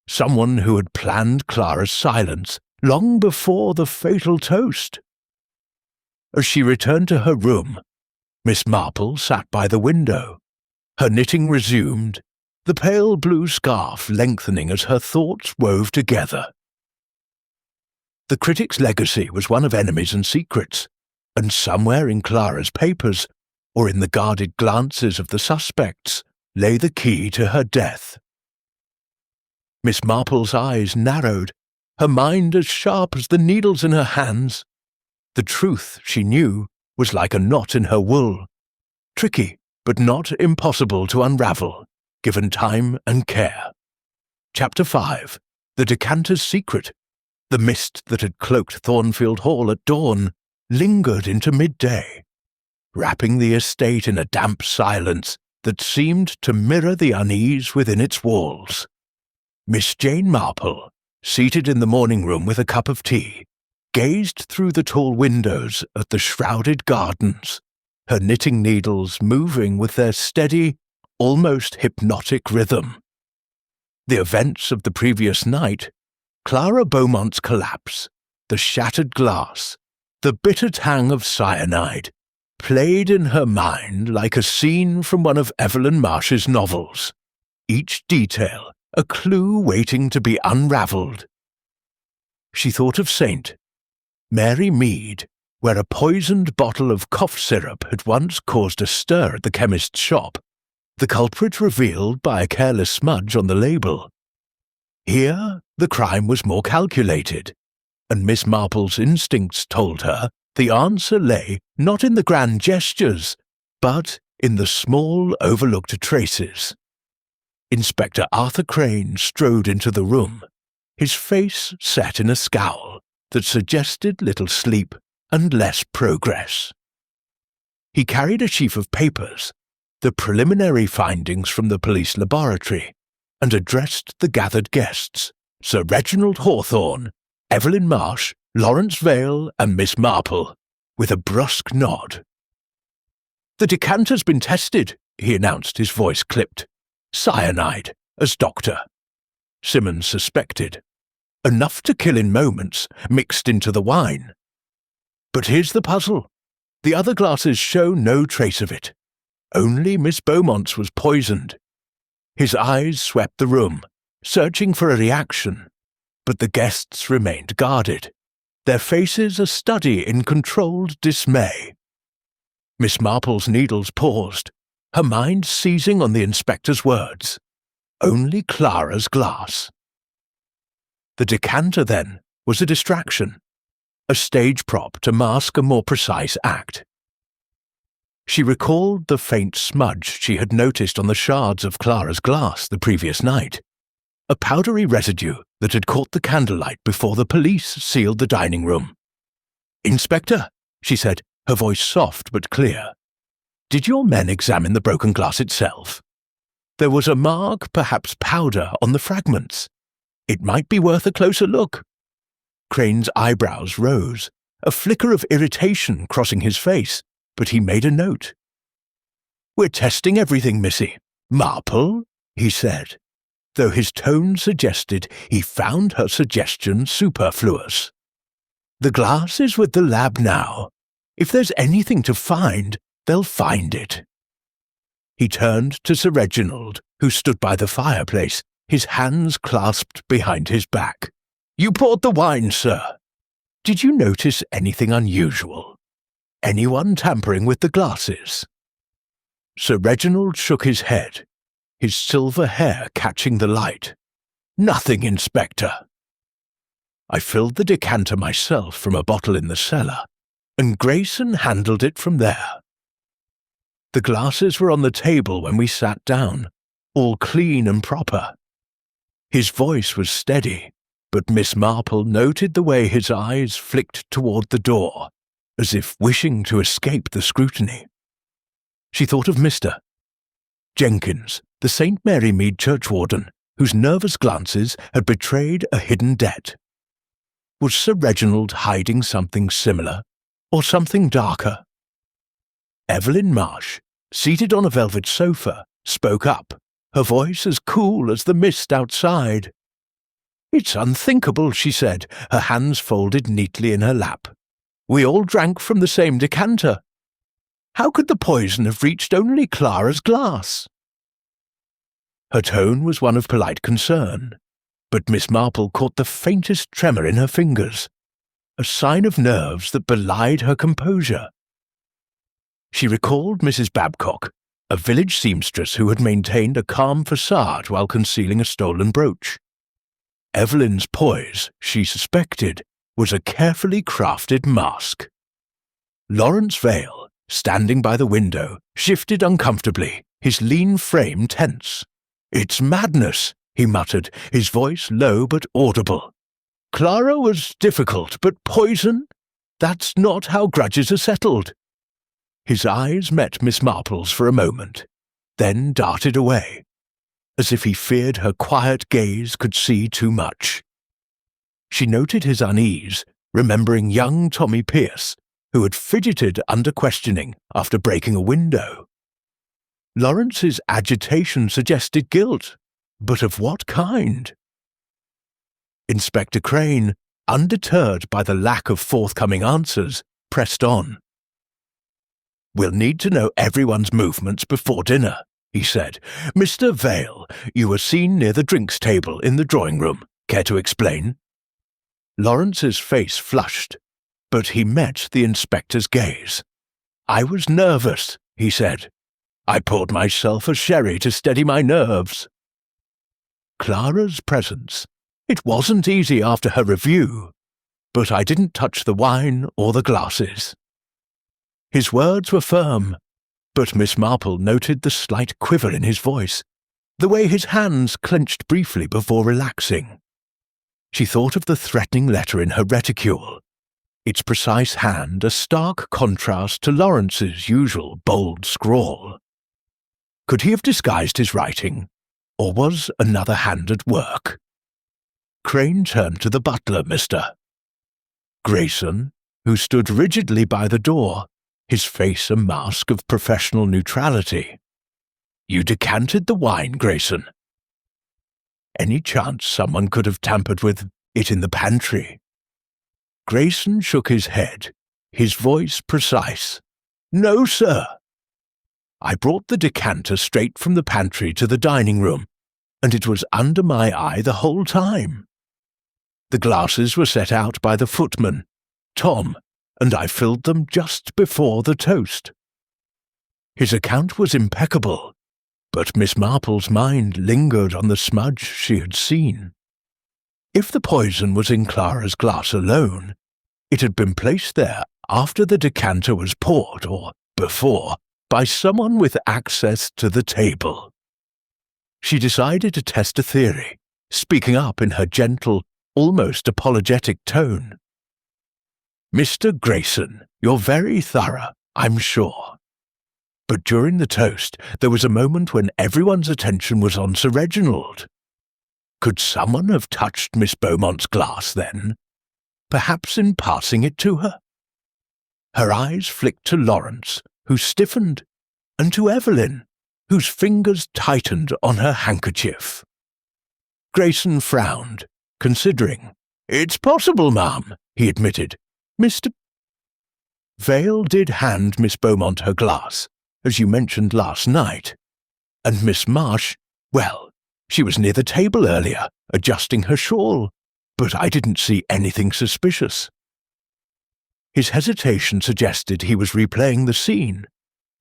someone who had planned Clara's silence long before the fatal toast? As she returned to her room, Miss Marple sat by the window, her knitting resumed, the pale blue scarf lengthening as her thoughts wove together. The critic's legacy was one of enemies and secrets, and somewhere in Clara's papers, or in the guarded glances of the suspects, lay the key to her death. Miss Marple's eyes narrowed, her mind as sharp as the needles in her hands. The truth, she knew, was like a knot in her wool, tricky but not impossible to unravel, given time and care. Chapter 5. The Decanter's Secret. The mist that had cloaked Thornfield Hall at dawn lingered into midday, wrapping the estate in a damp silence that seemed to mirror the unease within its walls. Miss Jane Marple, seated in the morning room with a cup of tea, gazed through the tall windows at the shrouded gardens, her knitting needles moving with their steady, almost hypnotic rhythm. The events of the previous night, Clara Beaumont's collapse, the shattered glass, the bitter tang of cyanide, played in her mind like a scene from one of Evelyn Marsh's novels, each detail a clue waiting to be unravelled. She thought of St. Mary Mead, where a poisoned bottle of cough syrup had once caused a stir at the chemist's shop, the culprit revealed by a careless smudge on the label. Here, the crime was more calculated, and Miss Marple's instincts told her the answer lay not in the grand gestures, but in the small overlooked traces. Inspector Arthur Crane strode into the room, his face set in a scowl that suggested little sleep and less progress. He carried a sheaf of papers, the preliminary findings from the police laboratory, and addressed the gathered guests, Sir Reginald Hawthorne, Evelyn Marsh, Lawrence Vale, and Miss Marple, with a brusque nod. "The decanter's been tested," he announced, his voice clipped. "Cyanide, as doctor." Simmons suspected. Enough to kill in moments, mixed into the wine. But here's the puzzle. The other glasses show no trace of it. Only Miss Beaumont's was poisoned. His eyes swept the room, searching for a reaction, but the guests remained guarded, their faces a study in controlled dismay. Miss Marple's needles paused, her mind seizing on the inspector's words. Only Clara's glass. The decanter, then, was a distraction, a stage prop to mask a more precise act. She recalled the faint smudge she had noticed on the shards of Clara's glass the previous night, a powdery residue that had caught the candlelight before the police sealed the dining room. "Inspector," she said, her voice soft but clear, "did your men examine the broken glass itself? There was a mark, perhaps powder, on the fragments. It might be worth a closer look." Crane's eyebrows rose, a flicker of irritation crossing his face, but he made a note. "We're testing everything, Missy. Marple," he said, though his tone suggested he found her suggestion superfluous. "The glass is with the lab now. If there's anything to find, they'll find it." He turned to Sir Reginald, who stood by the fireplace, his hands clasped behind his back. "You poured the wine, sir. Did you notice anything unusual? Anyone tampering with the glasses?" Sir Reginald shook his head, his silver hair catching the light. "Nothing, Inspector." I filled the decanter myself from a bottle in the cellar, and Grayson handled it from there. The glasses were on the table when we sat down, all clean and proper. His voice was steady, but Miss Marple noted the way his eyes flicked toward the door, as if wishing to escape the scrutiny. She thought of Mr. Jenkins, the St. Mary Mead churchwarden, whose nervous glances had betrayed a hidden debt. Was Sir Reginald hiding something similar, or something darker? Evelyn Marsh, seated on a velvet sofa, spoke up, her voice as cool as the mist outside. "It's unthinkable," she said, her hands folded neatly in her lap. "We all drank from the same decanter. How could the poison have reached only Clara's glass?" Her tone was one of polite concern, but Miss Marple caught the faintest tremor in her fingers, a sign of nerves that belied her composure. She recalled Mrs. Babcock, a village seamstress who had maintained a calm facade while concealing a stolen brooch. Evelyn's poise, she suspected, was a carefully crafted mask. Lawrence Vale, standing by the window, shifted uncomfortably, his lean frame tense. "It's madness," he muttered, his voice low but audible. "Clara was difficult, but poison? That's not how grudges are settled." His eyes met Miss Marple's for a moment, then darted away, as if he feared her quiet gaze could see too much. She noted his unease, remembering young Tommy Pierce, who had fidgeted under questioning after breaking a window. Lawrence's agitation suggested guilt, but of what kind? Inspector Crane, undeterred by the lack of forthcoming answers, pressed on. "We'll need to know everyone's movements before dinner," he said. "Mr. Vale, you were seen near the drinks table in the drawing room. Care to explain?" Lawrence's face flushed, but he met the inspector's gaze. "I was nervous," he said. "I poured myself a sherry to steady my nerves." Clara's presence. It wasn't easy after her review, but I didn't touch the wine or the glasses. His words were firm, but Miss Marple noted the slight quiver in his voice, the way his hands clenched briefly before relaxing. She thought of the threatening letter in her reticule, its precise hand a stark contrast to Lawrence's usual bold scrawl. Could he have disguised his writing, or was another hand at work? Crane turned to the butler, Mr. Grayson, who stood rigidly by the door, his face a mask of professional neutrality. "You decanted the wine, Grayson. Any chance someone could have tampered with it in the pantry?" Grayson shook his head, his voice precise. "No, sir. I brought the decanter straight from the pantry to the dining room, and it was under my eye the whole time. The glasses were set out by the footman, Tom, and I filled them just before the toast." His account was impeccable, but Miss Marple's mind lingered on the smudge she had seen. If the poison was in Clara's glass alone, it had been placed there after the decanter was poured or before, by someone with access to the table. She decided to test a theory, speaking up in her gentle, almost apologetic tone. "Mr. Grayson, you're very thorough, I'm sure. But during the toast, there was a moment when everyone's attention was on Sir Reginald. Could someone have touched Miss Beaumont's glass then? Perhaps in passing it to her?" Her eyes flicked to Lawrence, who stiffened, and to Evelyn, whose fingers tightened on her handkerchief. Grayson frowned, considering. "It's possible, ma'am," he admitted. "Mr. Vale did hand Miss Beaumont her glass, as you mentioned last night. And Miss Marsh, well, she was near the table earlier, adjusting her shawl, but I didn't see anything suspicious." His hesitation suggested he was replaying the scene,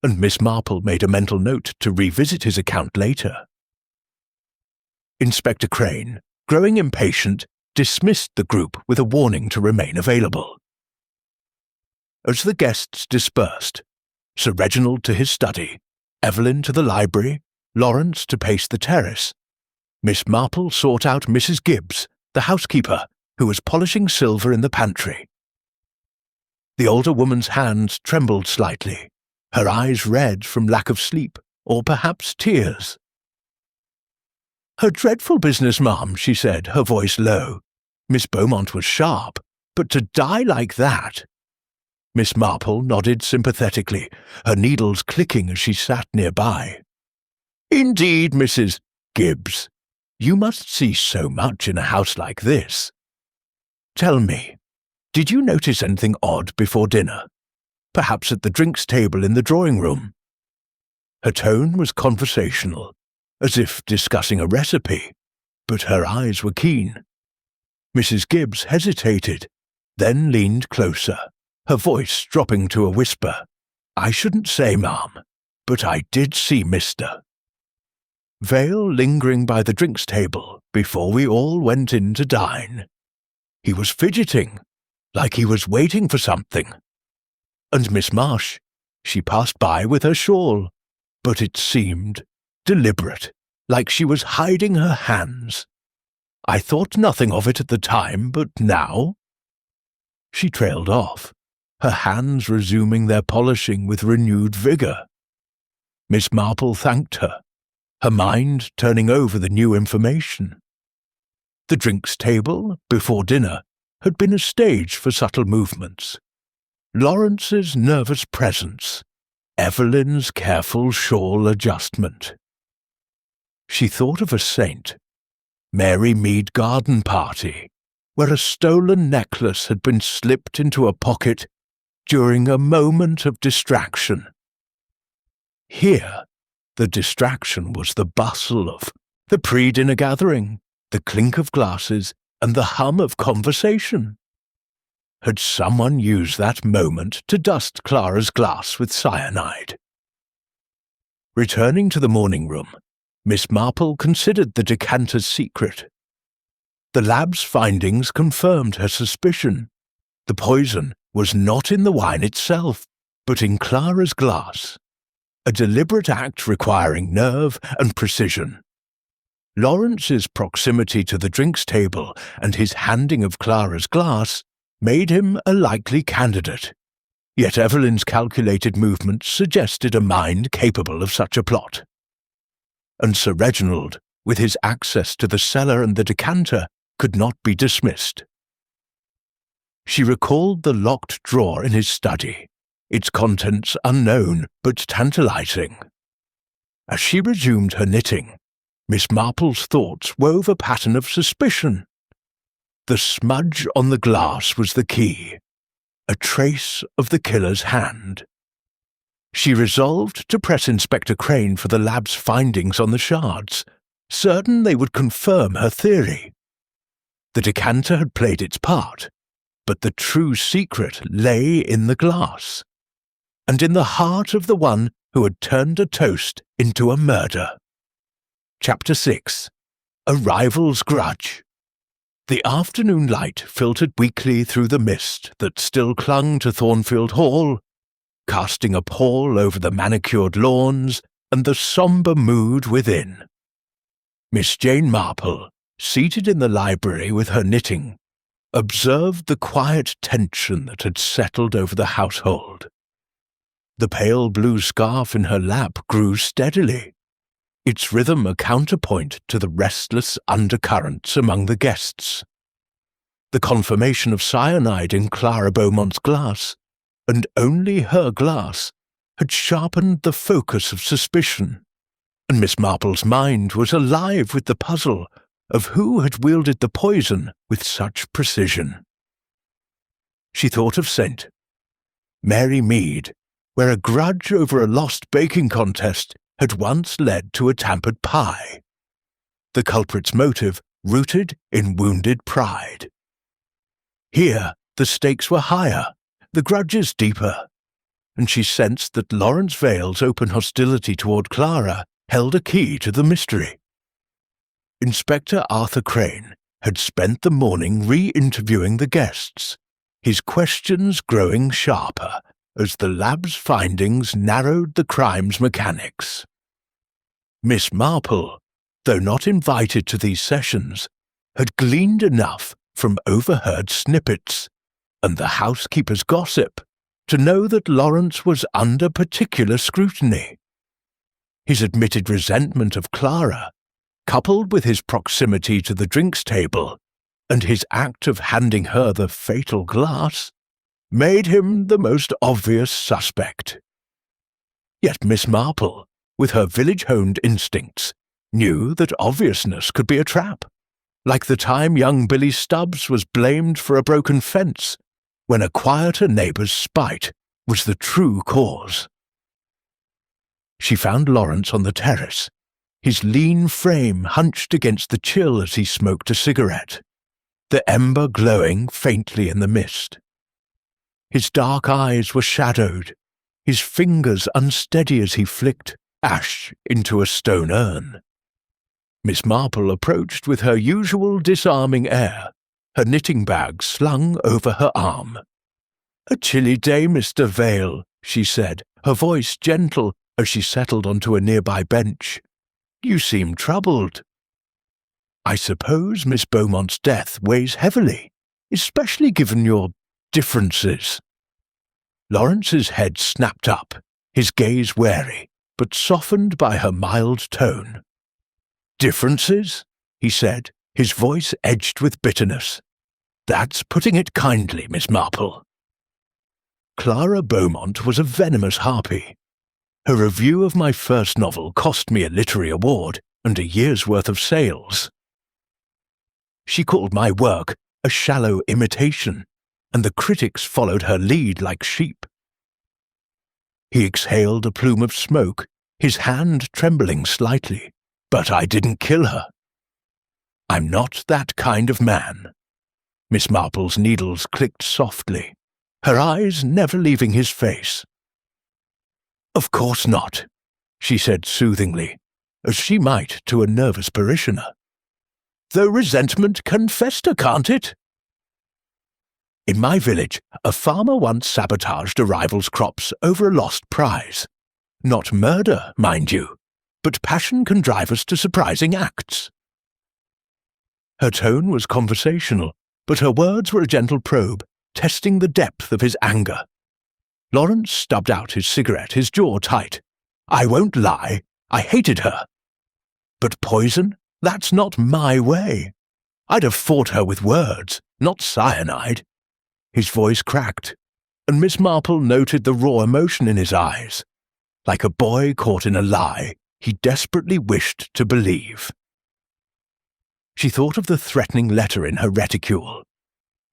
and Miss Marple made a mental note to revisit his account later. Inspector Crane, growing impatient, dismissed the group with a warning to remain available. As the guests dispersed, Sir Reginald to his study, Evelyn to the library, Lawrence to pace the terrace, Miss Marple sought out Mrs. Gibbs, the housekeeper, who was polishing silver in the pantry. The older woman's hands trembled slightly, her eyes red from lack of sleep, or perhaps tears. "A dreadful business, ma'am," she said, her voice low. "Miss Beaumont was sharp, but to die like that—" Miss Marple nodded sympathetically, her needles clicking as she sat nearby. "Indeed, Mrs. Gibbs, you must see so much in a house like this. Tell me, did you notice anything odd before dinner? Perhaps at the drinks table in the drawing-room?" Her tone was conversational, as if discussing a recipe, but her eyes were keen. Mrs. Gibbs hesitated, then leaned closer, her voice dropping to a whisper. "I shouldn't say, ma'am, but I did see Mr. Vale lingering by the drinks table before we all went in to dine. He was fidgeting, like he was waiting for something. And Miss Marsh, she passed by with her shawl, but it seemed deliberate, like she was hiding her hands. I thought nothing of it at the time, but now—" She trailed off, her hands resuming their polishing with renewed vigour. Miss Marple thanked her, her mind turning over the new information. The drinks table, before dinner, had been a stage for subtle movements. Lawrence's nervous presence, Evelyn's careful shawl adjustment. She thought of a saint, Mary Mead garden party, where a stolen necklace had been slipped into a pocket during a moment of distraction. Here, the distraction was the bustle of the pre-dinner gathering, the clink of glasses, and the hum of conversation. Had someone used that moment to dust Clara's glass with cyanide? Returning to the morning room, Miss Marple considered the decanter's secret. The lab's findings confirmed her suspicion. The poison was not in the wine itself, but in Clara's glass. A deliberate act requiring nerve and precision. Lawrence's proximity to the drinks table and his handing of Clara's glass made him a likely candidate, yet Evelyn's calculated movements suggested a mind capable of such a plot. And Sir Reginald, with his access to the cellar and the decanter, could not be dismissed. She recalled the locked drawer in his study, its contents unknown but tantalizing. As she resumed her knitting, Miss Marple's thoughts wove a pattern of suspicion. The smudge on the glass was the key, a trace of the killer's hand. She resolved to press Inspector Crane for the lab's findings on the shards, certain they would confirm her theory. The decanter had played its part, but the true secret lay in the glass, and in the heart of the one who had turned a toast into a murder. Chapter 6. A Rival's Grudge. The afternoon light filtered weakly through the mist that still clung to Thornfield Hall, casting a pall over the manicured lawns and the sombre mood within. Miss Jane Marple, seated in the library with her knitting, observed the quiet tension that had settled over the household. The pale blue scarf in her lap grew steadily, its rhythm a counterpoint to the restless undercurrents among the guests. The confirmation of cyanide in Clara Beaumont's glass, and only her glass, had sharpened the focus of suspicion, and Miss Marple's mind was alive with the puzzle of who had wielded the poison with such precision. She thought of St. Mary Mead, where a grudge over a lost baking contest had once led to a tampered pie, the culprit's motive rooted in wounded pride. Here the stakes were higher, the grudges deeper, and she sensed that Lawrence Vale's open hostility toward Clara held a key to the mystery. Inspector Arthur Crane had spent the morning re-interviewing the guests, his questions growing sharper as the lab's findings narrowed the crime's mechanics. Miss Marple, though not invited to these sessions, had gleaned enough from overheard snippets and the housekeeper's gossip to know that Lawrence was under particular scrutiny. His admitted resentment of Clara, coupled with his proximity to the drinks table and his act of handing her the fatal glass, made him the most obvious suspect. Yet Miss Marple, with her village-honed instincts, knew that obviousness could be a trap, like the time young Billy Stubbs was blamed for a broken fence, when a quieter neighbour's spite was the true cause. She found Lawrence on the terrace, his lean frame hunched against the chill as he smoked a cigarette, the ember glowing faintly in the mist. His dark eyes were shadowed, his fingers unsteady as he flicked ash into a stone urn. Miss Marple approached with her usual disarming air, her knitting bag slung over her arm. "A chilly day, Mr. Vale," she said, her voice gentle as she settled onto a nearby bench. "You seem troubled." "I suppose Miss Beaumont's death weighs heavily, especially given your differences." Lawrence's head snapped up, his gaze wary, but softened by her mild tone. "Differences?" he said, his voice edged with bitterness. "That's putting it kindly, Miss Marple." Clara Beaumont was a venomous harpy. Her review of my first novel cost me a literary award and a year's worth of sales. She called my work a shallow imitation, and the critics followed her lead like sheep. He exhaled a plume of smoke, his hand trembling slightly. "But I didn't kill her." "I'm not that kind of man." Miss Marple's needles clicked softly, her eyes never leaving his face. "Of course not," she said soothingly, as she might to a nervous parishioner. "Though resentment can fester, can't it?" In my village, a farmer once sabotaged a rival's crops over a lost prize. Not murder, mind you, but passion can drive us to surprising acts. Her tone was conversational, but her words were a gentle probe, testing the depth of his anger. Lawrence stubbed out his cigarette, his jaw tight. "I won't lie, I hated her. But poison? That's not my way. I'd have fought her with words, not cyanide." His voice cracked, and Miss Marple noted the raw emotion in his eyes. Like a boy caught in a lie, he desperately wished to believe. She thought of the threatening letter in her reticule,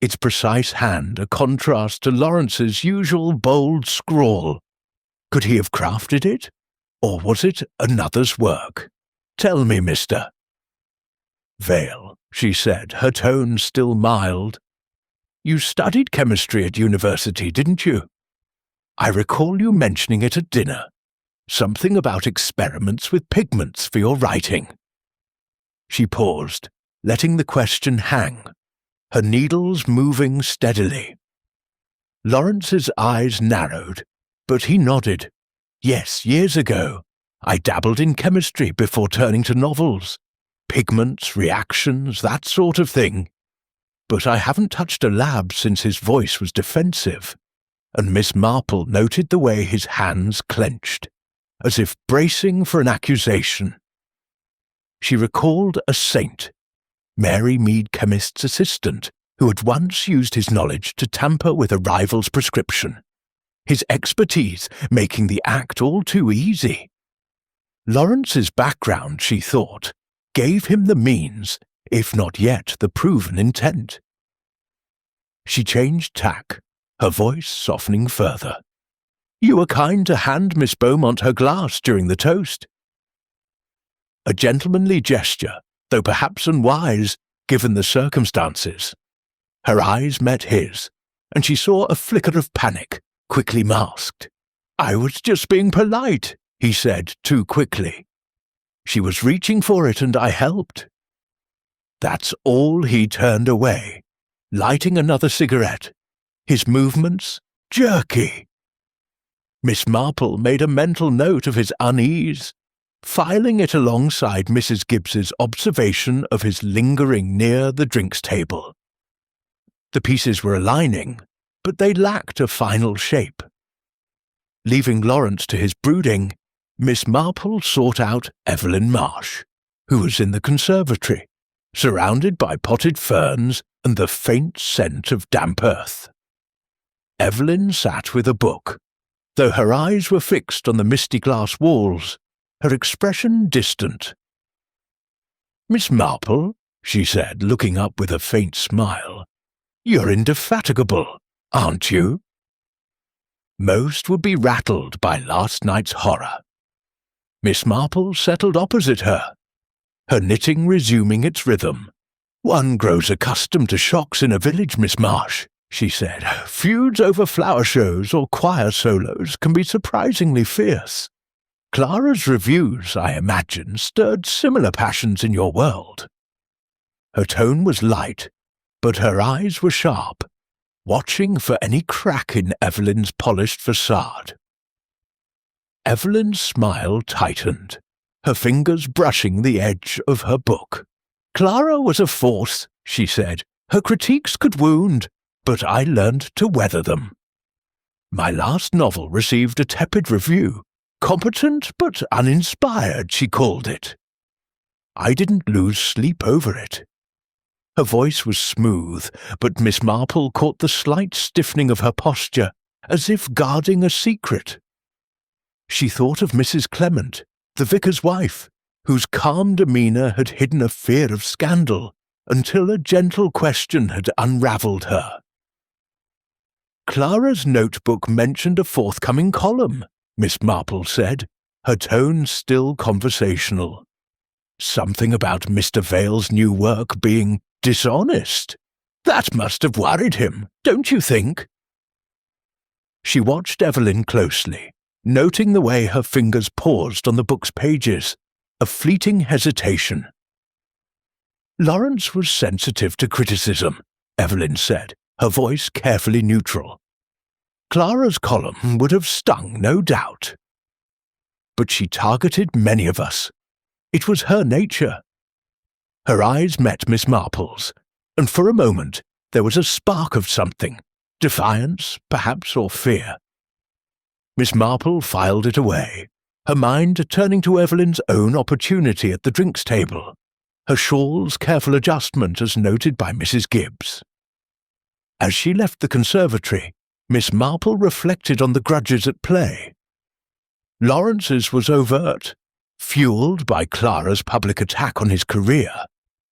its precise hand a contrast to Lawrence's usual bold scrawl. Could he have crafted it, or was it another's work? "Tell me, Mr. Vale," she said, her tone still mild. "You studied chemistry at university, didn't you? I recall you mentioning it at dinner. Something about experiments with pigments for your writing." She paused, letting the question hang, her needles moving steadily. Lawrence's eyes narrowed, But he nodded. Yes, years ago. I dabbled in chemistry before turning to novels. Pigments, reactions, that sort of thing. But I haven't touched a lab since his voice was defensive, and Miss Marple noted the way his hands clenched, as if bracing for an accusation. She recalled a saint, Mary Mead chemist's assistant, who had once used his knowledge to tamper with a rival's prescription, his expertise making the act all too easy. Lawrence's background, she thought, gave him the means, if not yet the proven intent. She changed tack, her voice softening further. You were kind to hand Miss Beaumont her glass during the toast. A gentlemanly gesture, though perhaps unwise, given the circumstances. Her eyes met his, and she saw a flicker of panic, quickly masked. I was just being polite, he said too quickly. She was reaching for it and I helped. That's all. He turned away, lighting another cigarette, his movements jerky. Miss Marple made a mental note of his unease, filing it alongside Mrs. Gibbs's observation of his lingering near the drinks table. The pieces were aligning, but they lacked a final shape. Leaving Lawrence to his brooding, Miss Marple sought out Evelyn Marsh, who was in the conservatory, surrounded by potted ferns and the faint scent of damp earth. Evelyn sat with a book. Though her eyes were fixed on the misty glass walls, her expression distant. Miss Marple, she said, looking up with a faint smile, you're indefatigable, aren't you? Most would be rattled by last night's horror. Miss Marple settled opposite her, her knitting resuming its rhythm. One grows accustomed to shocks in a village, Miss Marsh, she said. Feuds over flower shows or choir solos can be surprisingly fierce. Clara's reviews, I imagine, stirred similar passions in your world. Her tone was light, but her eyes were sharp, watching for any crack in Evelyn's polished facade. Evelyn's smile tightened, her fingers brushing the edge of her book. Clara was a force, she said. Her critiques could wound, but I learned to weather them. My last novel received a tepid review. Competent but uninspired, she called it. I didn't lose sleep over it. Her voice was smooth, but Miss Marple caught the slight stiffening of her posture, as if guarding a secret. She thought of Mrs. Clement, the vicar's wife, whose calm demeanour had hidden a fear of scandal until a gentle question had unravelled her. Clara's notebook mentioned a forthcoming column, Miss Marple said, her tone still conversational. Something about Mr. Vale's new work being dishonest. That must have worried him, don't you think? She watched Evelyn closely, noting the way her fingers paused on the book's pages, a fleeting hesitation. Lawrence was sensitive to criticism, Evelyn said, her voice carefully neutral. Clara's column would have stung, no doubt. But she targeted many of us. It was her nature. Her eyes met Miss Marple's, and for a moment there was a spark of something, defiance, perhaps, or fear. Miss Marple filed it away, her mind turning to Evelyn's own opportunity at the drinks table, her shawl's careful adjustment as noted by Mrs. Gibbs. As she left the conservatory, Miss Marple reflected on the grudges at play. Lawrence's was overt, fueled by Clara's public attack on his career,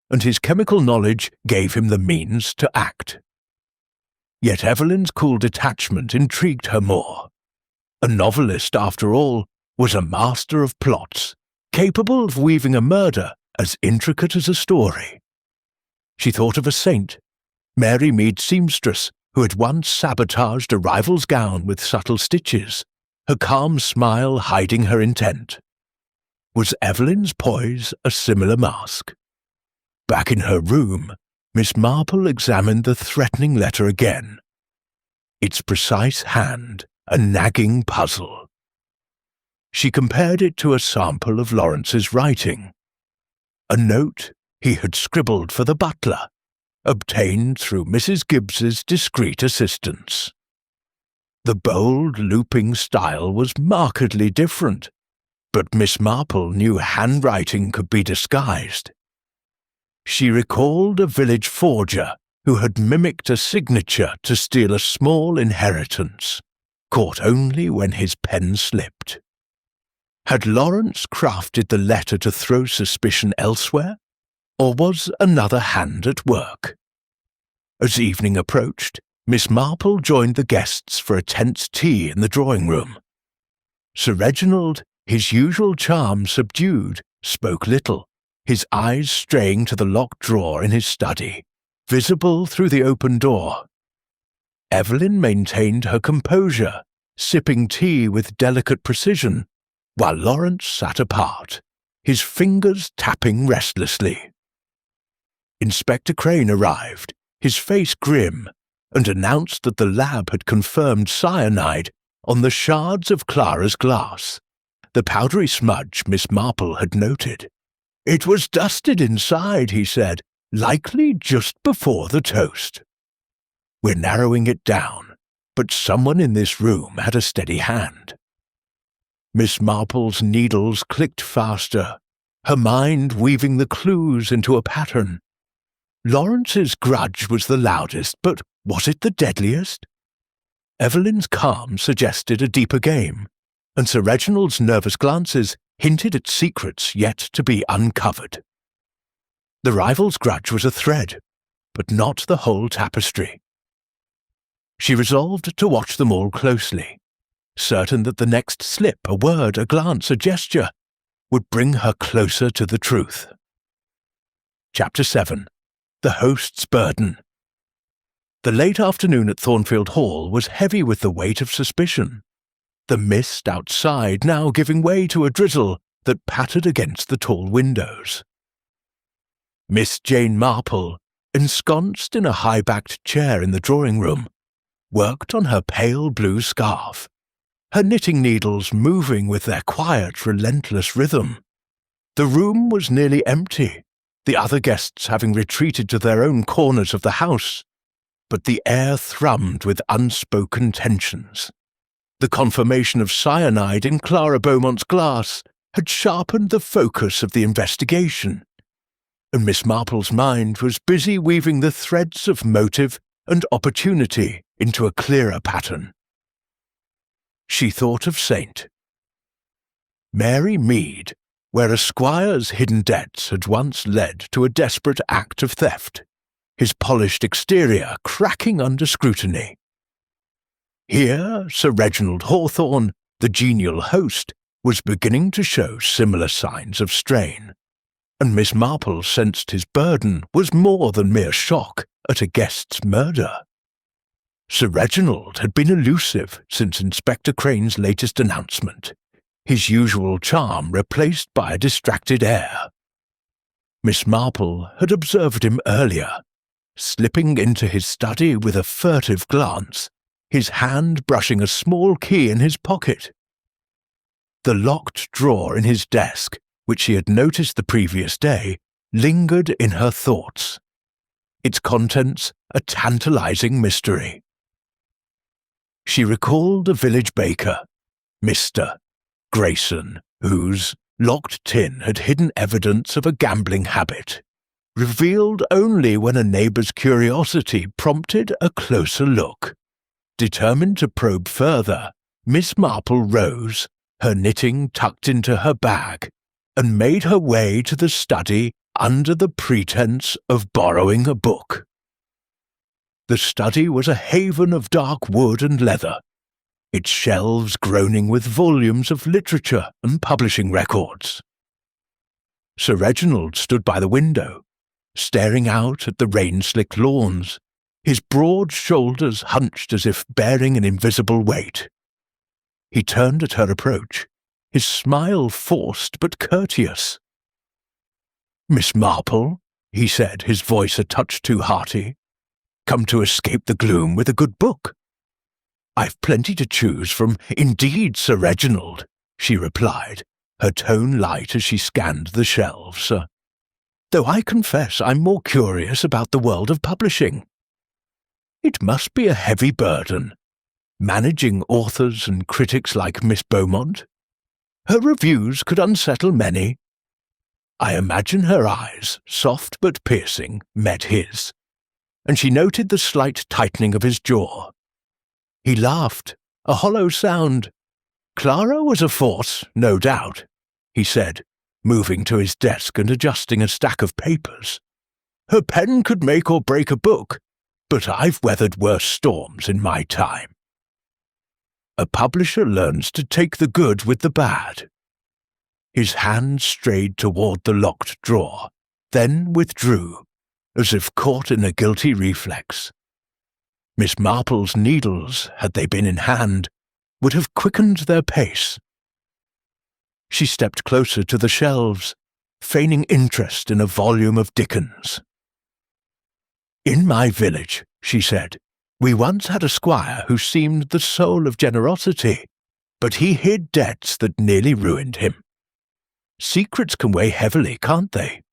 and his chemical knowledge gave him the means to act. Yet Evelyn's cool detachment intrigued her more. A novelist, after all, was a master of plots, capable of weaving a murder as intricate as a story. She thought of a saint, Mary Mead seamstress, who had once sabotaged a rival's gown with subtle stitches, her calm smile hiding her intent. Was Evelyn's poise a similar mask? Back in her room, Miss Marple examined the threatening letter again. Its precise hand, a nagging puzzle. She compared it to a sample of Lawrence's writing, a note he had scribbled for the butler, obtained through Mrs. Gibbs's discreet assistance. The bold, looping style was markedly different, but Miss Marple knew handwriting could be disguised. She recalled a village forger who had mimicked a signature to steal a small inheritance, caught only when his pen slipped. Had Lawrence crafted the letter to throw suspicion elsewhere, or was another hand at work? As evening approached, Miss Marple joined the guests for a tense tea in the drawing-room. Sir Reginald, his usual charm subdued, spoke little, his eyes straying to the locked drawer in his study, visible through the open door. Evelyn maintained her composure, sipping tea with delicate precision, while Lawrence sat apart, his fingers tapping restlessly. Inspector Crane arrived, his face grim, and announced that the lab had confirmed cyanide on the shards of Clara's glass, the powdery smudge Miss Marple had noted. "It was dusted inside," he said, "likely just before the toast. We're narrowing it down, but someone in this room had a steady hand." Miss Marple's needles clicked faster, her mind weaving the clues into a pattern. Lawrence's grudge was the loudest, but was it the deadliest? Evelyn's calm suggested a deeper game, and Sir Reginald's nervous glances hinted at secrets yet to be uncovered. The rival's grudge was a thread, but not the whole tapestry. She resolved to watch them all closely, certain that the next slip, a word, a glance, a gesture, would bring her closer to the truth. Chapter 7. The Host's Burden. The late afternoon at Thornfield Hall was heavy with the weight of suspicion, the mist outside now giving way to a drizzle that pattered against the tall windows. Miss Jane Marple, ensconced in a high-backed chair in the drawing-room, worked on her pale blue scarf, her knitting needles moving with their quiet, relentless rhythm. The room was nearly empty, the other guests having retreated to their own corners of the house, but the air thrummed with unspoken tensions. The confirmation of cyanide in Clara Beaumont's glass had sharpened the focus of the investigation, and Miss Marple's mind was busy weaving the threads of motive and opportunity into a clearer pattern. She thought of St. Mary Mead, where a squire's hidden debts had once led to a desperate act of theft, his polished exterior cracking under scrutiny. Here, Sir Reginald Hawthorne, the genial host, was beginning to show similar signs of strain, and Miss Marple sensed his burden was more than mere shock at a guest's murder. Sir Reginald had been elusive since Inspector Crane's latest announcement, his usual charm replaced by a distracted air. Miss Marple had observed him earlier, slipping into his study with a furtive glance, his hand brushing a small key in his pocket. The locked drawer in his desk, which she had noticed the previous day, lingered in her thoughts, its contents a tantalizing mystery. She recalled a village baker, Mr. Grayson, whose locked tin had hidden evidence of a gambling habit, revealed only when a neighbour's curiosity prompted a closer look. Determined to probe further, Miss Marple rose, her knitting tucked into her bag, and made her way to the study under the pretence of borrowing a book. The study was a haven of dark wood and leather, its shelves groaning with volumes of literature and publishing records. Sir Reginald stood by the window, staring out at the rain-slicked lawns, his broad shoulders hunched as if bearing an invisible weight. He turned at her approach, his smile forced but courteous. "Miss Marple," he said, his voice a touch too hearty, "come to escape the gloom with a good book." "I've plenty to choose from, indeed, Sir Reginald," she replied, her tone light as she scanned the shelves. "Though I confess I'm more curious about the world of publishing. It must be a heavy burden, managing authors and critics like Miss Beaumont. Her reviews could unsettle many." I imagine her eyes, soft but piercing, met his, and she noted the slight tightening of his jaw. He laughed, a hollow sound. "Clara was a force, no doubt," he said, moving to his desk and adjusting a stack of papers. "Her pen could make or break a book, but I've weathered worse storms in my time." A publisher learns to take the good with the bad. His hand strayed toward the locked drawer, then withdrew, as if caught in a guilty reflex. Miss Marple's needles, had they been in hand, would have quickened their pace. She stepped closer to the shelves, feigning interest in a volume of Dickens. "In my village," she said, "we once had a squire who seemed the soul of generosity, but he hid debts that nearly ruined him. Secrets can weigh heavily, can't they?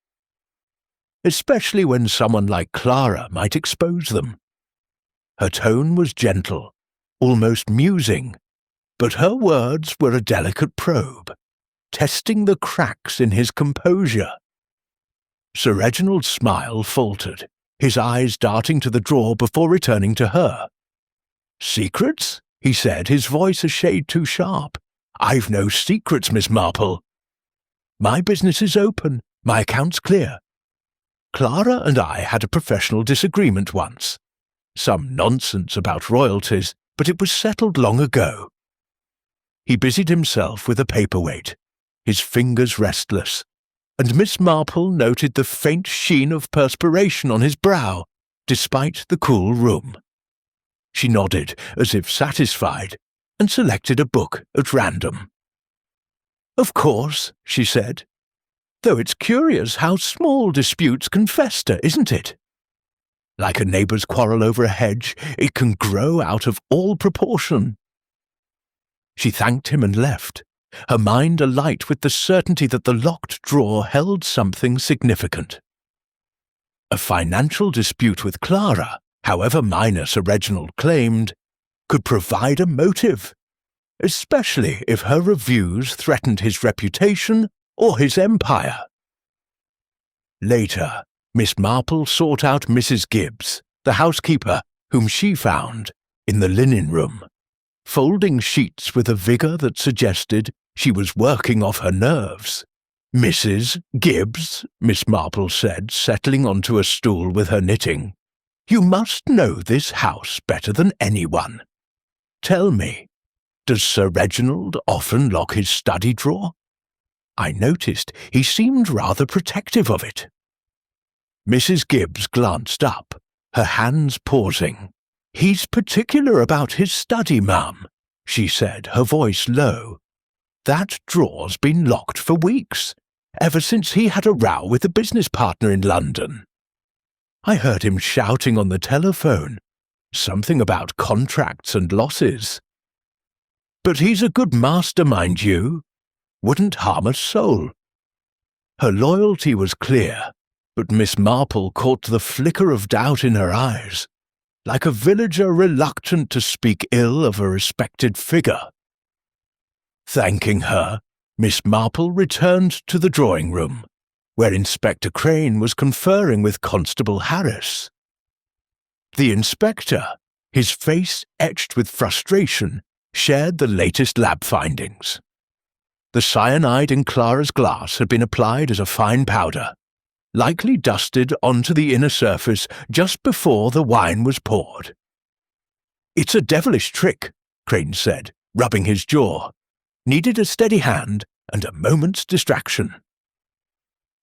Especially when someone like Clara might expose them." Her tone was gentle, almost musing, but her words were a delicate probe, testing the cracks in his composure. Sir Reginald's smile faltered, his eyes darting to the drawer before returning to her. "Secrets?" he said, his voice a shade too sharp. "I've no secrets, Miss Marple. My business is open, my accounts clear. Clara and I had a professional disagreement once. Some nonsense about royalties, but it was settled long ago." He busied himself with a paperweight, his fingers restless, and Miss Marple noted the faint sheen of perspiration on his brow, despite the cool room. She nodded, as if satisfied, and selected a book at random. "Of course," she said, "though it's curious how small disputes can fester, isn't it? Like a neighbour's quarrel over a hedge, it can grow out of all proportion." She thanked him and left, her mind alight with the certainty that the locked drawer held something significant. A financial dispute with Clara, however minor Sir Reginald claimed, could provide a motive, especially if her reviews threatened his reputation or his empire. Later, Miss Marple sought out Mrs. Gibbs, the housekeeper, whom she found in the linen room, folding sheets with a vigour that suggested she was working off her nerves. "Mrs. Gibbs," Miss Marple said, settling onto a stool with her knitting, "you must know this house better than anyone. Tell me, does Sir Reginald often lock his study drawer? I noticed he seemed rather protective of it." Mrs. Gibbs glanced up, her hands pausing. "He's particular about his study, ma'am," she said, her voice low. "That drawer's been locked for weeks, ever since he had a row with a business partner in London. I heard him shouting on the telephone, something about contracts and losses. But he's a good master, mind you. Wouldn't harm a soul." Her loyalty was clear, but Miss Marple caught the flicker of doubt in her eyes, like a villager reluctant to speak ill of a respected figure. Thanking her, Miss Marple returned to the drawing-room, where Inspector Crane was conferring with Constable Harris. The inspector, his face etched with frustration, shared the latest lab findings. The cyanide in Clara's glass had been applied as a fine powder, likely dusted onto the inner surface just before the wine was poured. "It's a devilish trick," Crane said, rubbing his jaw. "Needed a steady hand and a moment's distraction.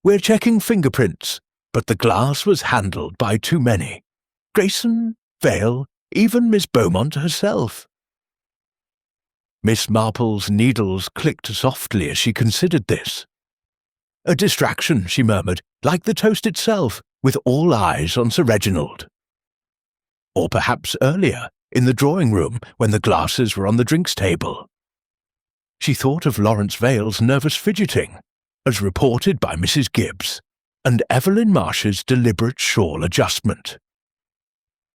We're checking fingerprints, but the glass was handled by too many. Grayson, Vale, even Miss Beaumont herself." Miss Marple's needles clicked softly as she considered this. "A distraction," she murmured, "like the toast itself, with all eyes on Sir Reginald." Or perhaps earlier, in the drawing room when the glasses were on the drinks table. She thought of Lawrence Vale's nervous fidgeting, as reported by Mrs. Gibbs, and Evelyn Marsh's deliberate shawl adjustment.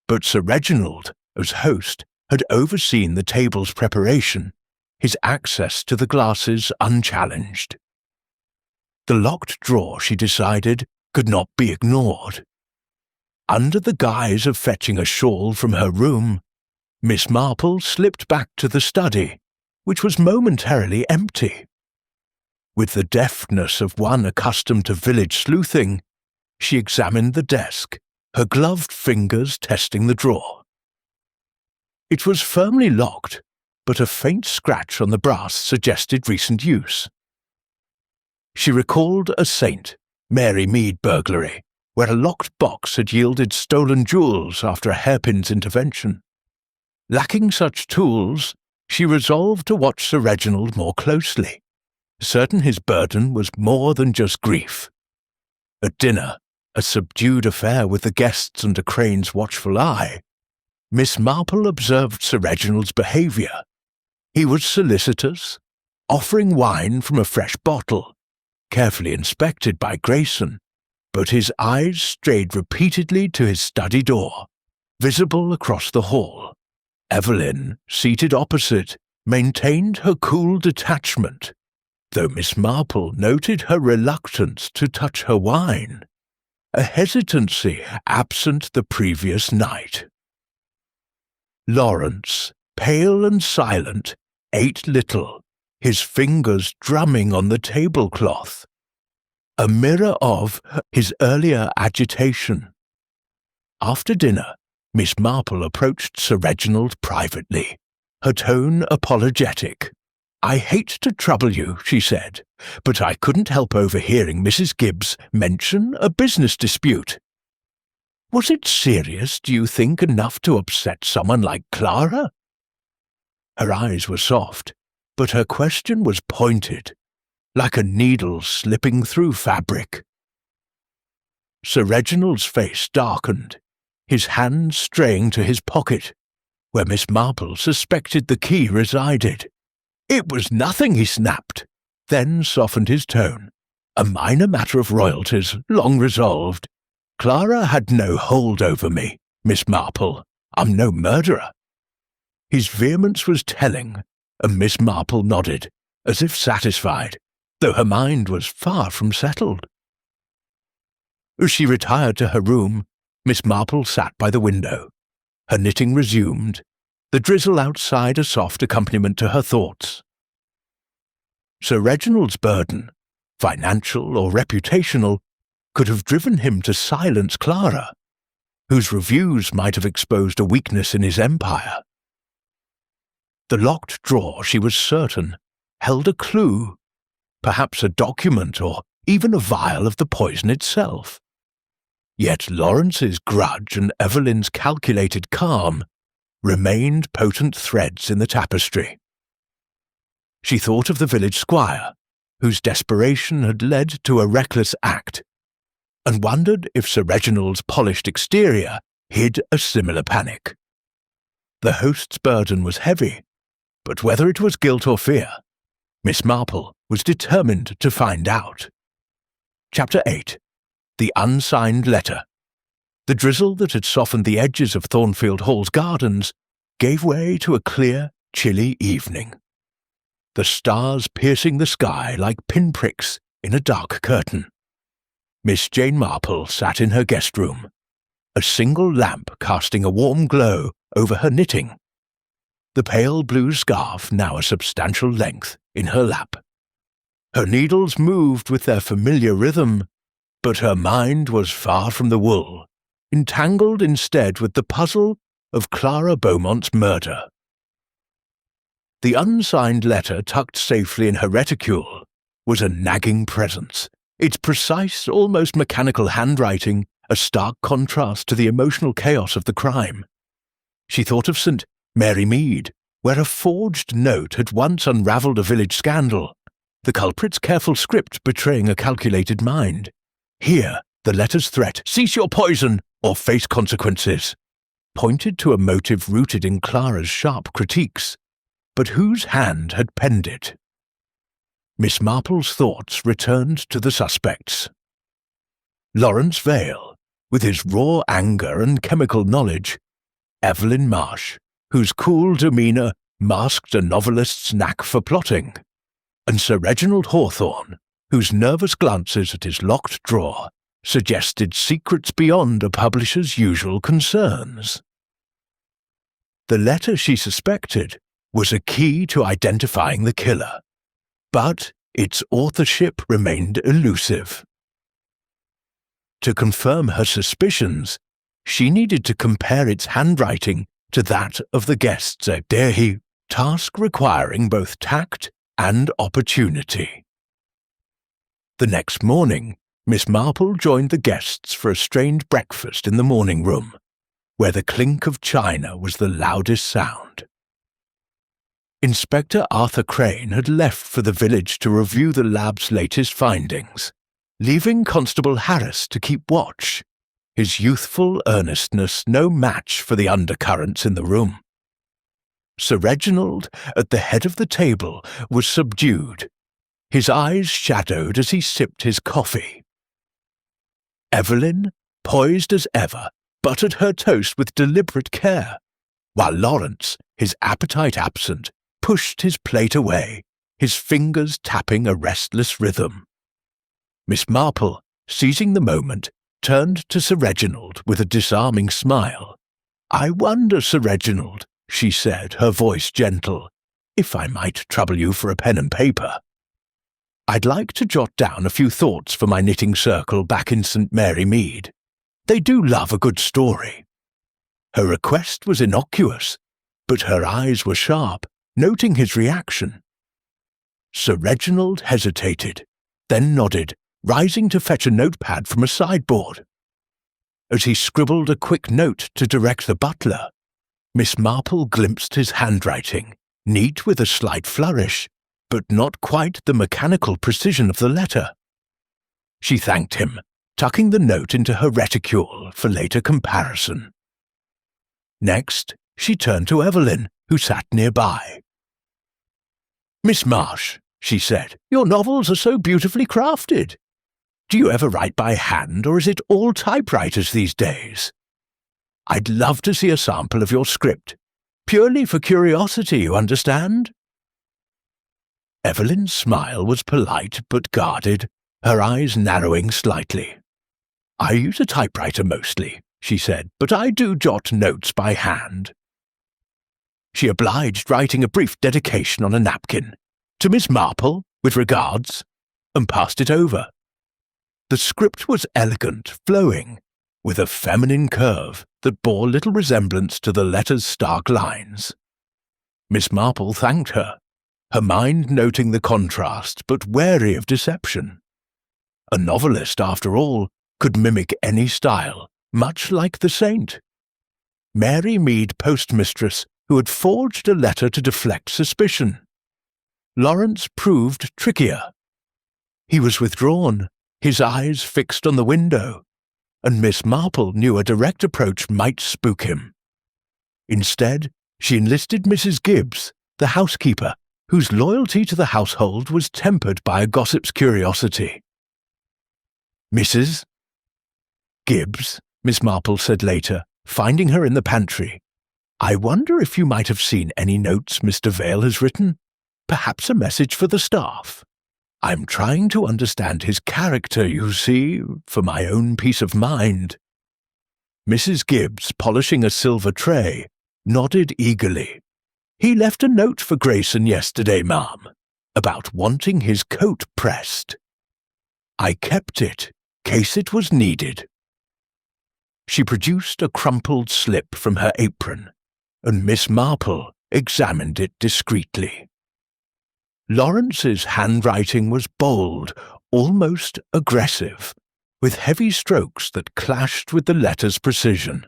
But Sir Reginald, as host, had overseen the table's preparation, his access to the glasses unchallenged. The locked drawer, she decided, could not be ignored. Under the guise of fetching a shawl from her room, Miss Marple slipped back to the study, which was momentarily empty. With the deftness of one accustomed to village sleuthing, she examined the desk, her gloved fingers testing the drawer. It was firmly locked, but a faint scratch on the brass suggested recent use. She recalled a St. Mary Mead burglary, where a locked box had yielded stolen jewels after a hairpin's intervention. Lacking such tools, she resolved to watch Sir Reginald more closely, certain his burden was more than just grief. At dinner, a subdued affair with the guests under Crane's watchful eye, Miss Marple observed Sir Reginald's behaviour. He was solicitous, offering wine from a fresh bottle, carefully inspected by Grayson, but his eyes strayed repeatedly to his study door, visible across the hall. Evelyn, seated opposite, maintained her cool detachment, though Miss Marple noted her reluctance to touch her wine, a hesitancy absent the previous night. Lawrence, pale and silent, ate little, his fingers drumming on the tablecloth, a mirror of his earlier agitation. After dinner, Miss Marple approached Sir Reginald privately, her tone apologetic. "I hate to trouble you," she said, "but I couldn't help overhearing Mrs. Gibbs mention a business dispute. Was it serious, do you think, enough to upset someone like Clara?" Her eyes were soft, but her question was pointed, like a needle slipping through fabric. Sir Reginald's face darkened, his hand straying to his pocket, where Miss Marple suspected the key resided. "It was nothing," he snapped, then softened his tone. "A minor matter of royalties, long resolved. Clara had no hold over me, Miss Marple. I'm no murderer." His vehemence was telling, and Miss Marple nodded, as if satisfied, though her mind was far from settled. As she retired to her room, Miss Marple sat by the window, her knitting resumed, the drizzle outside a soft accompaniment to her thoughts. Sir Reginald's burden, financial or reputational, could have driven him to silence Clara, whose reviews might have exposed a weakness in his empire. The locked drawer, she was certain, held a clue, perhaps a document or even a vial of the poison itself. Yet Lawrence's grudge and Evelyn's calculated calm remained potent threads in the tapestry. She thought of the village squire, whose desperation had led to a reckless act, and wondered if Sir Reginald's polished exterior hid a similar panic. The host's burden was heavy, but whether it was guilt or fear, Miss Marple was determined to find out. Chapter 8. The Unsigned Letter. The drizzle that had softened the edges of Thornfield Hall's gardens gave way to a clear, chilly evening, the stars piercing the sky like pinpricks in a dark curtain. Miss Jane Marple sat in her guest room, a single lamp casting a warm glow over her knitting, the pale blue scarf now a substantial length in her lap. Her needles moved with their familiar rhythm, but her mind was far from the wool, entangled instead with the puzzle of Clara Beaumont's murder. The unsigned letter tucked safely in her reticule was a nagging presence, its precise, almost mechanical handwriting a stark contrast to the emotional chaos of the crime. She thought of St. Mary Mead, where a forged note had once unravelled a village scandal, the culprit's careful script betraying a calculated mind. Here, the letter's threat, "Cease your poison, or face consequences." pointed to a motive rooted in Clara's sharp critiques, but whose hand had penned it? Miss Marple's thoughts returned to the suspects. Lawrence Vale, with his raw anger and chemical knowledge, Evelyn Marsh, whose cool demeanour masked a novelist's knack for plotting, and Sir Reginald Hawthorne, whose nervous glances at his locked drawer suggested secrets beyond a publisher's usual concerns. The letter she suspected was a key to identifying the killer, but its authorship remained elusive. To confirm her suspicions, she needed to compare its handwriting to that of the guests at Derry, task requiring both tact and opportunity. The next morning, Miss Marple joined the guests for a strange breakfast in the morning room, where the clink of china was the loudest sound. Inspector Arthur Crane had left for the village to review the lab's latest findings, leaving Constable Harris to keep watch, his youthful earnestness no match for the undercurrents in the room. Sir Reginald, at the head of the table, was subdued, his eyes shadowed as he sipped his coffee. Evelyn, poised as ever, buttered her toast with deliberate care, while Lawrence, his appetite absent, pushed his plate away, his fingers tapping a restless rhythm. Miss Marple, seizing the moment, turned to Sir Reginald with a disarming smile. "I wonder, Sir Reginald," she said, her voice gentle, "if I might trouble you for a pen and paper. I'd like to jot down a few thoughts for my knitting circle back in St. Mary Mead. They do love a good story." Her request was innocuous, but her eyes were sharp, noting his reaction. Sir Reginald hesitated, then nodded, rising to fetch a notepad from a sideboard. As he scribbled a quick note to direct the butler, Miss Marple glimpsed his handwriting, neat with a slight flourish, but not quite the mechanical precision of the letter. She thanked him, tucking the note into her reticule for later comparison. Next, she turned to Evelyn, who sat nearby. "Miss Marsh," she said, "your novels are so beautifully crafted. Do you ever write by hand, or is it all typewriters these days? I'd love to see a sample of your script. Purely for curiosity, you understand?" Evelyn's smile was polite but guarded, her eyes narrowing slightly. "I use a typewriter mostly," she said, "but I do jot notes by hand." She obliged, writing a brief dedication on a napkin, "To Miss Marple, with regards," and passed it over. The script was elegant, flowing, with a feminine curve that bore little resemblance to the letter's stark lines. Miss Marple thanked her, her mind noting the contrast but wary of deception. A novelist, after all, could mimic any style, much like the saint. Mary Mead, postmistress, who had forged a letter to deflect suspicion. Lawrence proved trickier. He was withdrawn, his eyes fixed on the window, and Miss Marple knew a direct approach might spook him. Instead, she enlisted Mrs. Gibbs, the housekeeper, whose loyalty to the household was tempered by a gossip's curiosity. "Mrs. Gibbs," Miss Marple said later, finding her in the pantry, "I wonder if you might have seen any notes Mr. Vale has written? Perhaps a message for the staff. I'm trying to understand his character, you see, for my own peace of mind." Mrs. Gibbs, polishing a silver tray, nodded eagerly. "He left a note for Grayson yesterday, ma'am, about wanting his coat pressed. I kept it, case it was needed." She produced a crumpled slip from her apron, and Miss Marple examined it discreetly. Lawrence's handwriting was bold, almost aggressive, with heavy strokes that clashed with the letter's precision.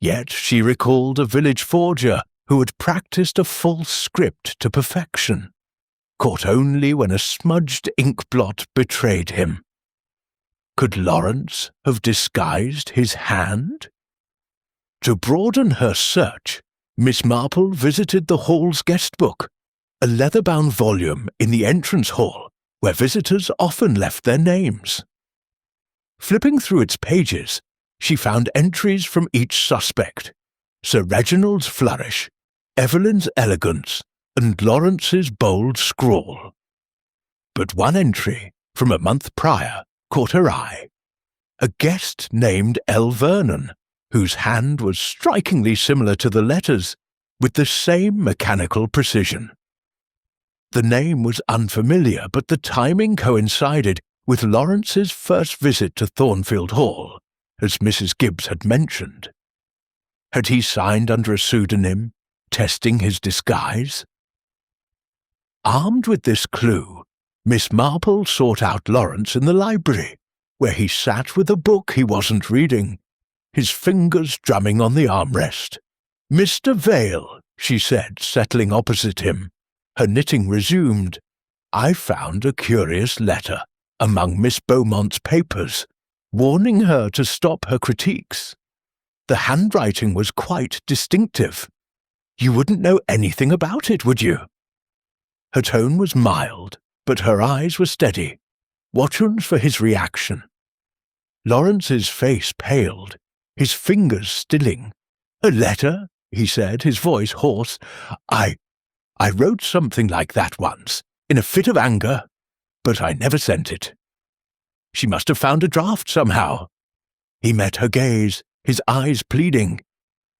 Yet she recalled a village forger who had practiced a false script to perfection, caught only when a smudged ink blot betrayed him. Could Lawrence have disguised his hand? To broaden her search, Miss Marple visited the hall's guest book, a leather-bound volume in the entrance hall where visitors often left their names. Flipping through its pages, she found entries from each suspect: Sir Reginald's flourish, Evelyn's elegance, and Lawrence's bold scrawl. But one entry, from a month prior, caught her eye. A guest named L. Vernon, whose hand was strikingly similar to the letters, with the same mechanical precision. The name was unfamiliar, but the timing coincided with Lawrence's first visit to Thornfield Hall, as Mrs. Gibbs had mentioned. Had he signed under a pseudonym, testing his disguise? Armed with this clue, Miss Marple sought out Lawrence in the library, where he sat with a book he wasn't reading, his fingers drumming on the armrest. "Mr. Vale," she said, settling opposite him. Her knitting resumed. "I found a curious letter among Miss Beaumont's papers, warning her to stop her critiques. The handwriting was quite distinctive. You wouldn't know anything about it, would you?" Her tone was mild, but her eyes were steady, watching for his reaction. Lawrence's face paled, his fingers stilling. "A letter?" he said, his voice hoarse. I wrote something like that once, in a fit of anger, but I never sent it. She must have found a draft somehow." He met her gaze, his eyes pleading.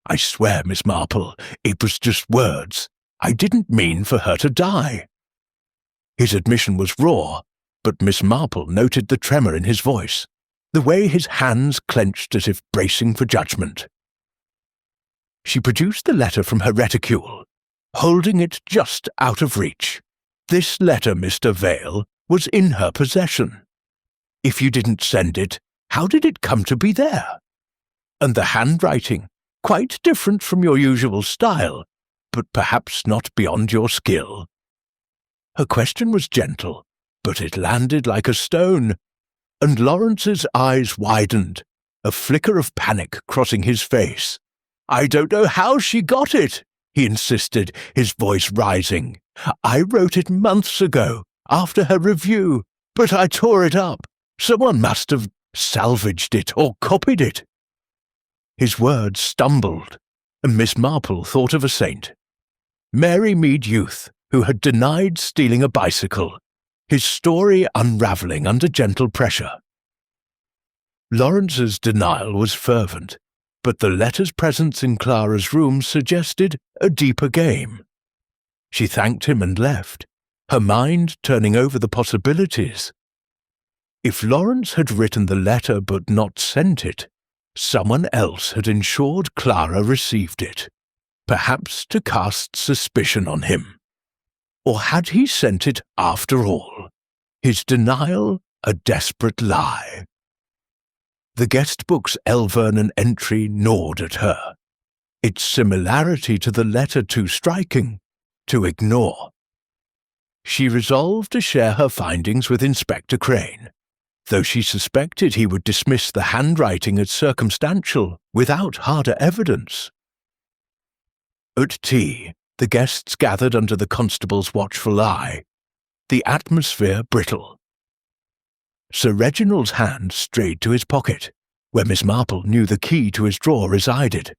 "I swear, Miss Marple, it was just words. I didn't mean for her to die." His admission was raw, but Miss Marple noted the tremor in his voice, the way his hands clenched as if bracing for judgment. She produced the letter from her reticule, holding it just out of reach. "This letter, Mr. Vale, was in her possession. If you didn't send it, how did it come to be there? And the handwriting, quite different from your usual style, but perhaps not beyond your skill." Her question was gentle, but it landed like a stone, and Lawrence's eyes widened, a flicker of panic crossing his face. "I don't know how she got it," he insisted, his voice rising. "I wrote it months ago, after her review, but I tore it up. Someone must have salvaged it or copied it." His words stumbled, and Miss Marple thought of a saint. Mary Mead Youth, who had denied stealing a bicycle, his story unravelling under gentle pressure. Lawrence's denial was fervent, but the letter's presence in Clara's room suggested a deeper game. She thanked him and left, her mind turning over the possibilities. If Lawrence had written the letter but not sent it, someone else had ensured Clara received it, perhaps to cast suspicion on him. Or had he sent it after all? His denial a desperate lie. The guest book's L. Vernon entry gnawed at her, its similarity to the letter too striking to ignore. She resolved to share her findings with Inspector Crane, though she suspected he would dismiss the handwriting as circumstantial without harder evidence. At tea, the guests gathered under the constable's watchful eye, the atmosphere brittle. Sir Reginald's hand strayed to his pocket, where Miss Marple knew the key to his drawer resided.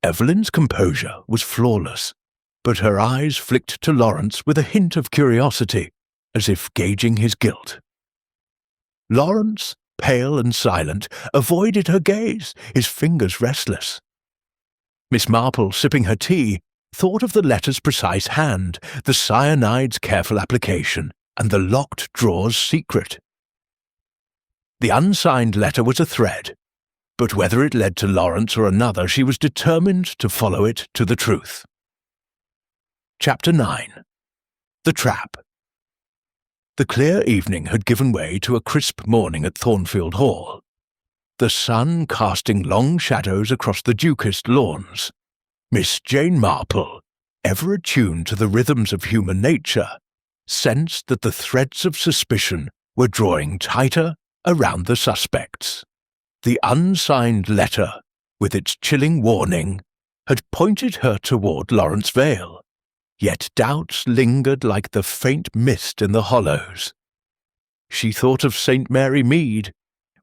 Evelyn's composure was flawless, but her eyes flicked to Lawrence with a hint of curiosity, as if gauging his guilt. Lawrence, pale and silent, avoided her gaze, his fingers restless. Miss Marple, sipping her tea, thought of the letter's precise hand, the cyanide's careful application, and the locked drawer's secret. The unsigned letter was a thread, but whether it led to Lawrence or another, she was determined to follow it to the truth. Chapter 9. The Trap. The clear evening had given way to a crisp morning at Thornfield Hall, the sun casting long shadows across the Dukeist lawns. Miss Jane Marple, ever attuned to the rhythms of human nature, sensed that the threads of suspicion were drawing tighter around the suspects. The unsigned letter, with its chilling warning, had pointed her toward Lawrence Vale, yet doubts lingered like the faint mist in the hollows. She thought of St. Mary Mead,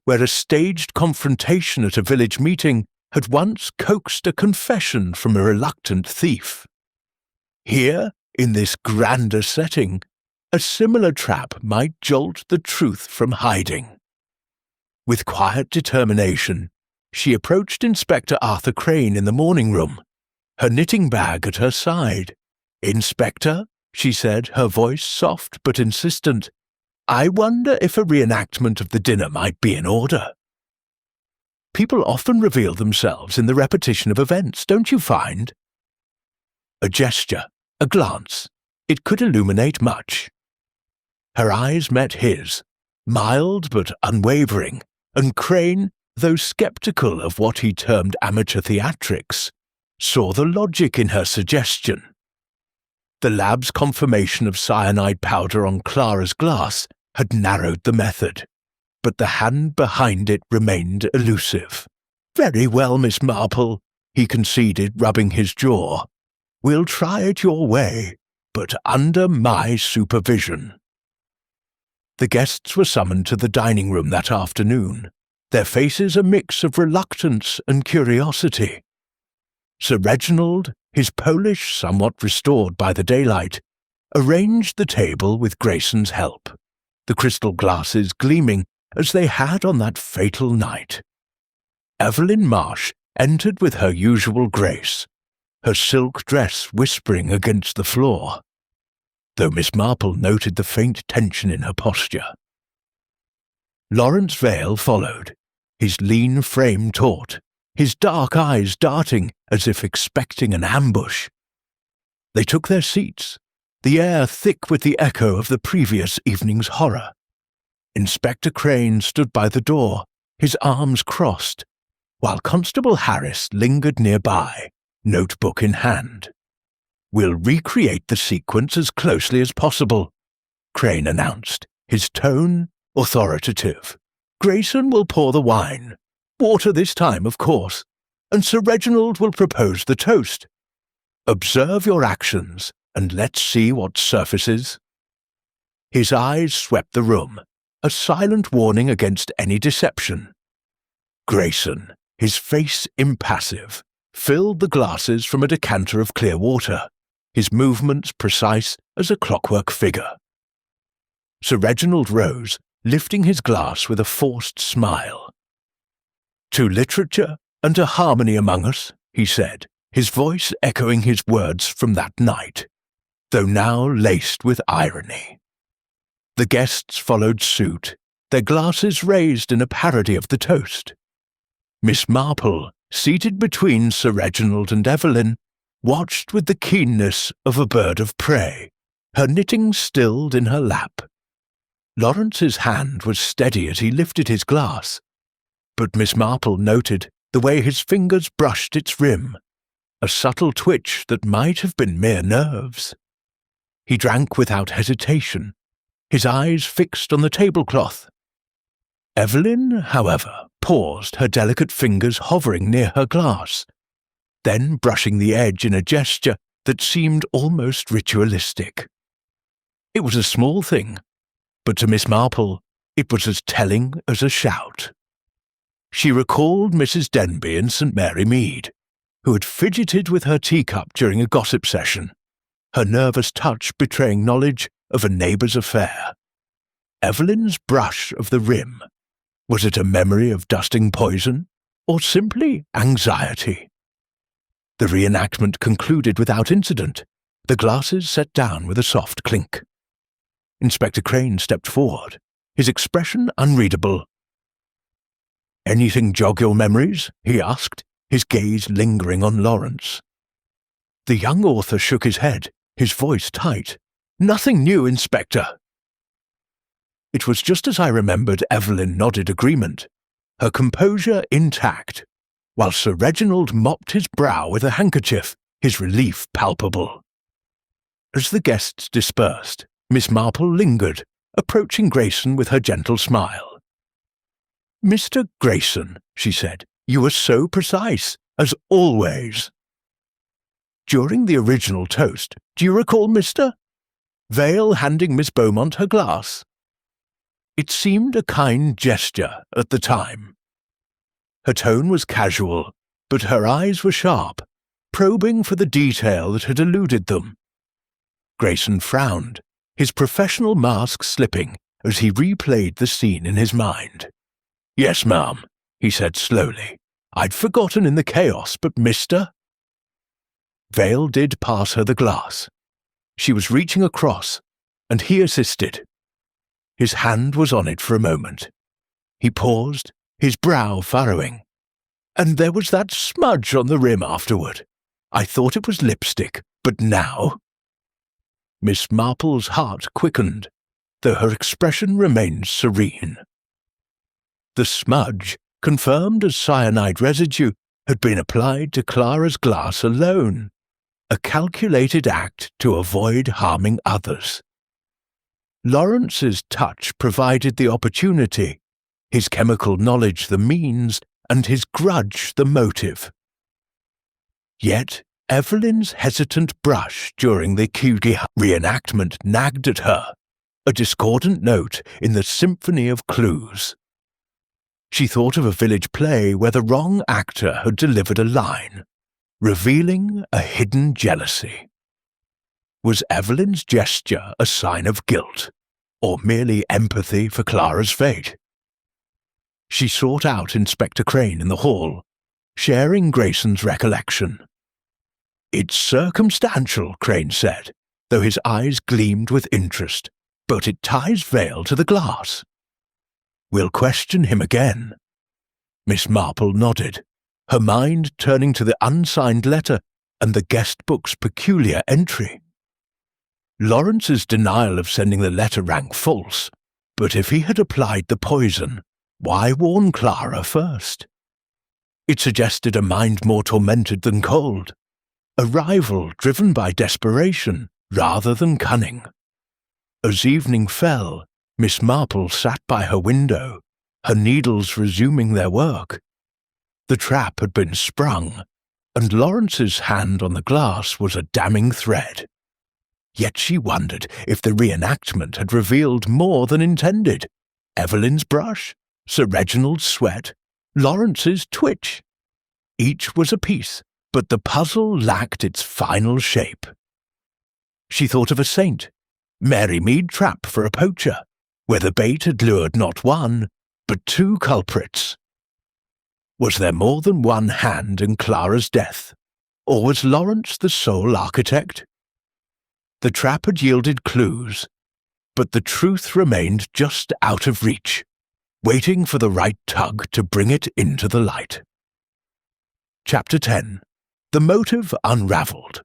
where a staged confrontation at a village meeting had once coaxed a confession from a reluctant thief. Here, in this grander setting, a similar trap might jolt the truth from hiding. With quiet determination, she approached Inspector Arthur Crane in the morning room, her knitting bag at her side. "Inspector," she said, her voice soft but insistent, "I wonder if a reenactment of the dinner might be in order." People often reveal themselves in the repetition of events, don't you find? A gesture, a glance, it could illuminate much. Her eyes met his, mild but unwavering, and Crane, though sceptical of what he termed amateur theatrics, saw the logic in her suggestion. The lab's confirmation of cyanide powder on Clara's glass had narrowed the method, but the hand behind it remained elusive. "Very well, Miss Marple," he conceded, rubbing his jaw. "We'll try it your way, but under my supervision." The guests were summoned to the dining room that afternoon, their faces a mix of reluctance and curiosity. Sir Reginald, his Polish somewhat restored by the daylight, arranged the table with Grayson's help, the crystal glasses gleaming as they had on that fatal night. Evelyn Marsh entered with her usual grace, her silk dress whispering against the floor, though Miss Marple noted the faint tension in her posture. Lawrence Vale followed, his lean frame taut, his dark eyes darting as if expecting an ambush. They took their seats, the air thick with the echo of the previous evening's horror. Inspector Crane stood by the door, his arms crossed, while Constable Harris lingered nearby, notebook in hand. "We'll recreate the sequence as closely as possible," Crane announced, his tone authoritative. "Grayson will pour the wine. Water this time, of course, and Sir Reginald will propose the toast. Observe your actions, and let's see what surfaces." His eyes swept the room, a silent warning against any deception. Grayson, his face impassive, filled the glasses from a decanter of clear water, his movements precise as a clockwork figure. Sir Reginald rose, lifting his glass with a forced smile. "To literature and to harmony among us," he said, his voice echoing his words from that night, though now laced with irony. The guests followed suit, their glasses raised in a parody of the toast. Miss Marple, seated between Sir Reginald and Evelyn, watched with the keenness of a bird of prey, her knitting stilled in her lap. Lawrence's hand was steady as he lifted his glass, but Miss Marple noted the way his fingers brushed its rim, a subtle twitch that might have been mere nerves. He drank without hesitation, his eyes fixed on the tablecloth. Evelyn, however, paused, her delicate fingers hovering near her glass, then brushing the edge in a gesture that seemed almost ritualistic. It was a small thing, but to Miss Marple it was as telling as a shout. She recalled Mrs. Denby in St. Mary Mead, who had fidgeted with her teacup during a gossip session, her nervous touch betraying knowledge of a neighbour's affair. Evelyn's brush of the rim, was it a memory of dusting poison, or simply anxiety? The reenactment concluded without incident, the glasses set down with a soft clink. Inspector Crane stepped forward, his expression unreadable. "Anything jog your memories?" he asked, his gaze lingering on Lawrence. The young author shook his head, his voice tight. "Nothing new, Inspector." It was just as I remembered. Evelyn nodded agreement, her composure intact, while Sir Reginald mopped his brow with a handkerchief, his relief palpable. As the guests dispersed, Miss Marple lingered, approaching Grayson with her gentle smile. "Mr. Grayson," she said, You were so precise, as always." "During the original toast, do you recall Mr. Vale handing Miss Beaumont her glass?" It seemed a kind gesture at the time. Her tone was casual, but her eyes were sharp, probing for the detail that had eluded them. Grayson frowned, his professional mask slipping as he replayed the scene in his mind. "Yes, ma'am," he said slowly. "I'd forgotten in the chaos, but Mr. Vale did pass her the glass. She was reaching across, and he assisted. His hand was on it for a moment. He paused, his brow furrowing. "And there was that smudge on the rim afterward. I thought it was lipstick, but now—" Miss Marple's heart quickened, though her expression remained serene. The smudge, confirmed as cyanide residue, had been applied to Clara's glass alone, a calculated act to avoid harming others. Lawrence's touch provided the opportunity, his chemical knowledge the means, and his grudge the motive. Yet Evelyn's hesitant brush during the Kyugi reenactment nagged at her, a discordant note in the symphony of clues. She thought of a village play where the wrong actor had delivered a line, revealing a hidden jealousy. Was Evelyn's gesture a sign of guilt, or merely empathy for Clara's fate? She sought out Inspector Crane in the hall, sharing Grayson's recollection. "It's circumstantial," Crane said, though his eyes gleamed with interest, "but it ties Vale to the glass." "We'll question him again." Miss Marple nodded, her mind turning to the unsigned letter and the guest book's peculiar entry. Lawrence's denial of sending the letter rang false, but if he had applied the poison, why warn Clara first? It suggested a mind more tormented than cold, a rival driven by desperation rather than cunning. As evening fell, Miss Marple sat by her window, her needles resuming their work. The trap had been sprung, and Lawrence's hand on the glass was a damning thread. Yet she wondered if the reenactment had revealed more than intended. Evelyn's brush, Sir Reginald's sweat, Lawrence's twitch. Each was a piece, but the puzzle lacked its final shape. She thought of a saint, Mary Mead trap for a poacher, where the bait had lured not one, but two culprits. Was there more than one hand in Clara's death, or was Lawrence the sole architect? The trap had yielded clues, but the truth remained just out of reach, waiting for the right tug to bring it into the light. Chapter 10. The Motive Unravelled.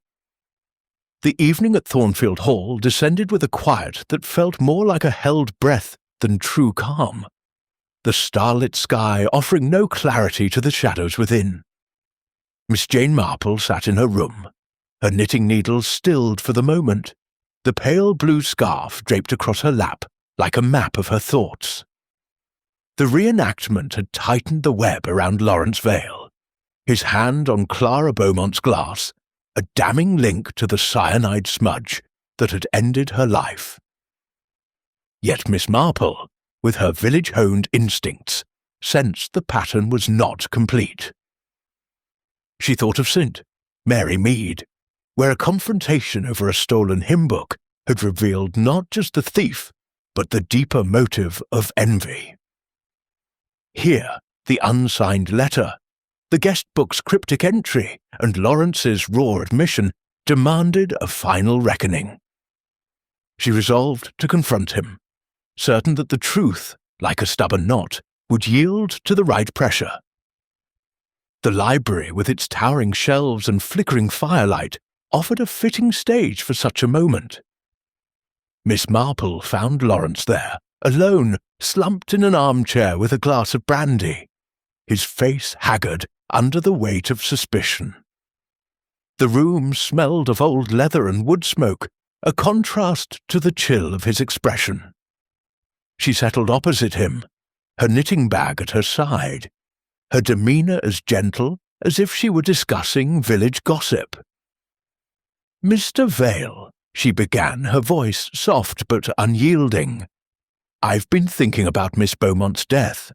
The evening at Thornfield Hall descended with a quiet that felt more like a held breath than true calm, the starlit sky offering no clarity to the shadows within. Miss Jane Marple sat in her room, her knitting needles stilled for the moment, the pale blue scarf draped across her lap like a map of her thoughts. The reenactment had tightened the web around Lawrence Vale, his hand on Clara Beaumont's glass, a damning link to the cyanide smudge that had ended her life. Yet Miss Marple, with her village-honed instincts, sensed the pattern was not complete. She thought of St. Mary Mead, where a confrontation over a stolen hymn book had revealed not just the thief, but the deeper motive of envy. Here, the unsigned letter, the guest book's cryptic entry, and Lawrence's raw admission demanded a final reckoning. She resolved to confront him, certain that the truth, like a stubborn knot, would yield to the right pressure. The library, with its towering shelves and flickering firelight, offered a fitting stage for such a moment. Miss Marple found Lawrence there, alone, slumped in an armchair with a glass of brandy, his face haggard under the weight of suspicion. The room smelled of old leather and wood smoke, a contrast to the chill of his expression. She settled opposite him, her knitting bag at her side, her demeanour as gentle as if she were discussing village gossip. "Mr. Vale," she began, her voice soft but unyielding, "I've been thinking about Miss Beaumont's death,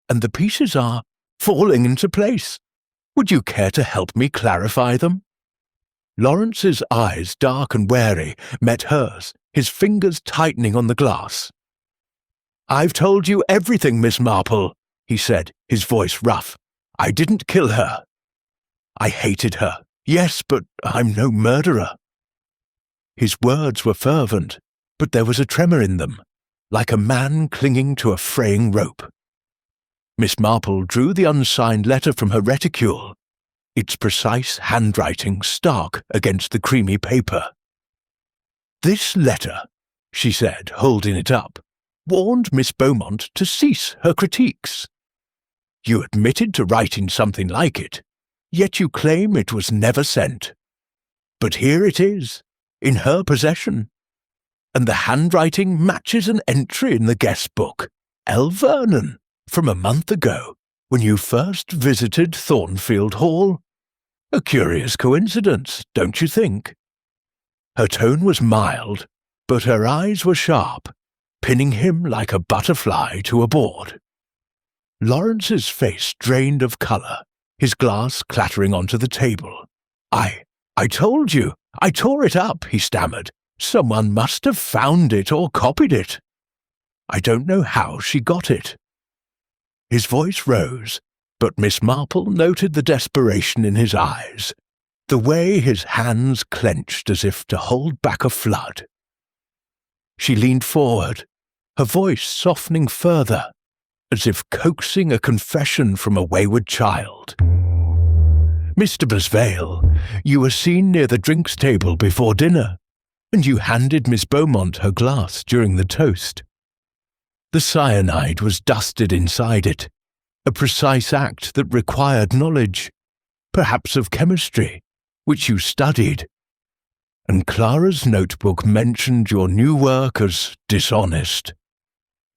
and the pieces are falling into place. Would you care to help me clarify them?" Lawrence's eyes, dark and wary, met hers, his fingers tightening on the glass. "I've told you everything, Miss Marple," he said, his voice rough. "I didn't kill her. I hated her, yes, but I'm no murderer." His words were fervent, but there was a tremor in them, like a man clinging to a fraying rope. Miss Marple drew the unsigned letter from her reticule, its precise handwriting stark against the creamy paper. "This letter," she said, holding it up, "warned Miss Beaumont to cease her critiques. You admitted to writing something like it, yet you claim it was never sent. But here it is, in her possession, and the handwriting matches an entry in the guest book, L. Vernon, from a month ago, when you first visited Thornfield Hall. A curious coincidence, don't you think?" Her tone was mild, but her eyes were sharp, pinning him like a butterfly to a board. Lawrence's face drained of colour, his glass clattering onto the table. I told you, I tore it up," he stammered. "Someone must have found it or copied it. I don't know how she got it." His voice rose, but Miss Marple noted the desperation in his eyes, the way his hands clenched as if to hold back a flood. She leaned forward, her voice softening further, as if coaxing a confession from a wayward child. "Mr. Vale, you were seen near the drinks table before dinner, and you handed Miss Beaumont her glass during the toast. The cyanide was dusted inside it, a precise act that required knowledge, perhaps of chemistry, which you studied. And Clara's notebook mentioned your new work as dishonest.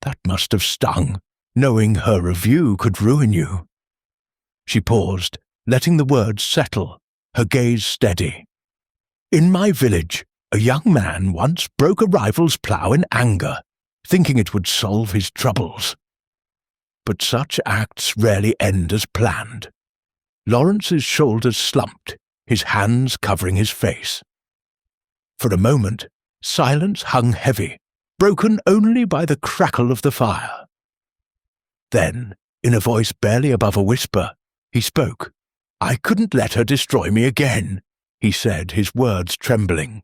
That must have stung, knowing her review could ruin you." She paused, letting the words settle, her gaze steady. "In my village, a young man once broke a rival's plough in anger, thinking it would solve his troubles. But such acts rarely end as planned." Lawrence's shoulders slumped, his hands covering his face. For a moment, silence hung heavy, broken only by the crackle of the fire. Then, in a voice barely above a whisper, he spoke. "I couldn't let her destroy me again," he said, his words trembling.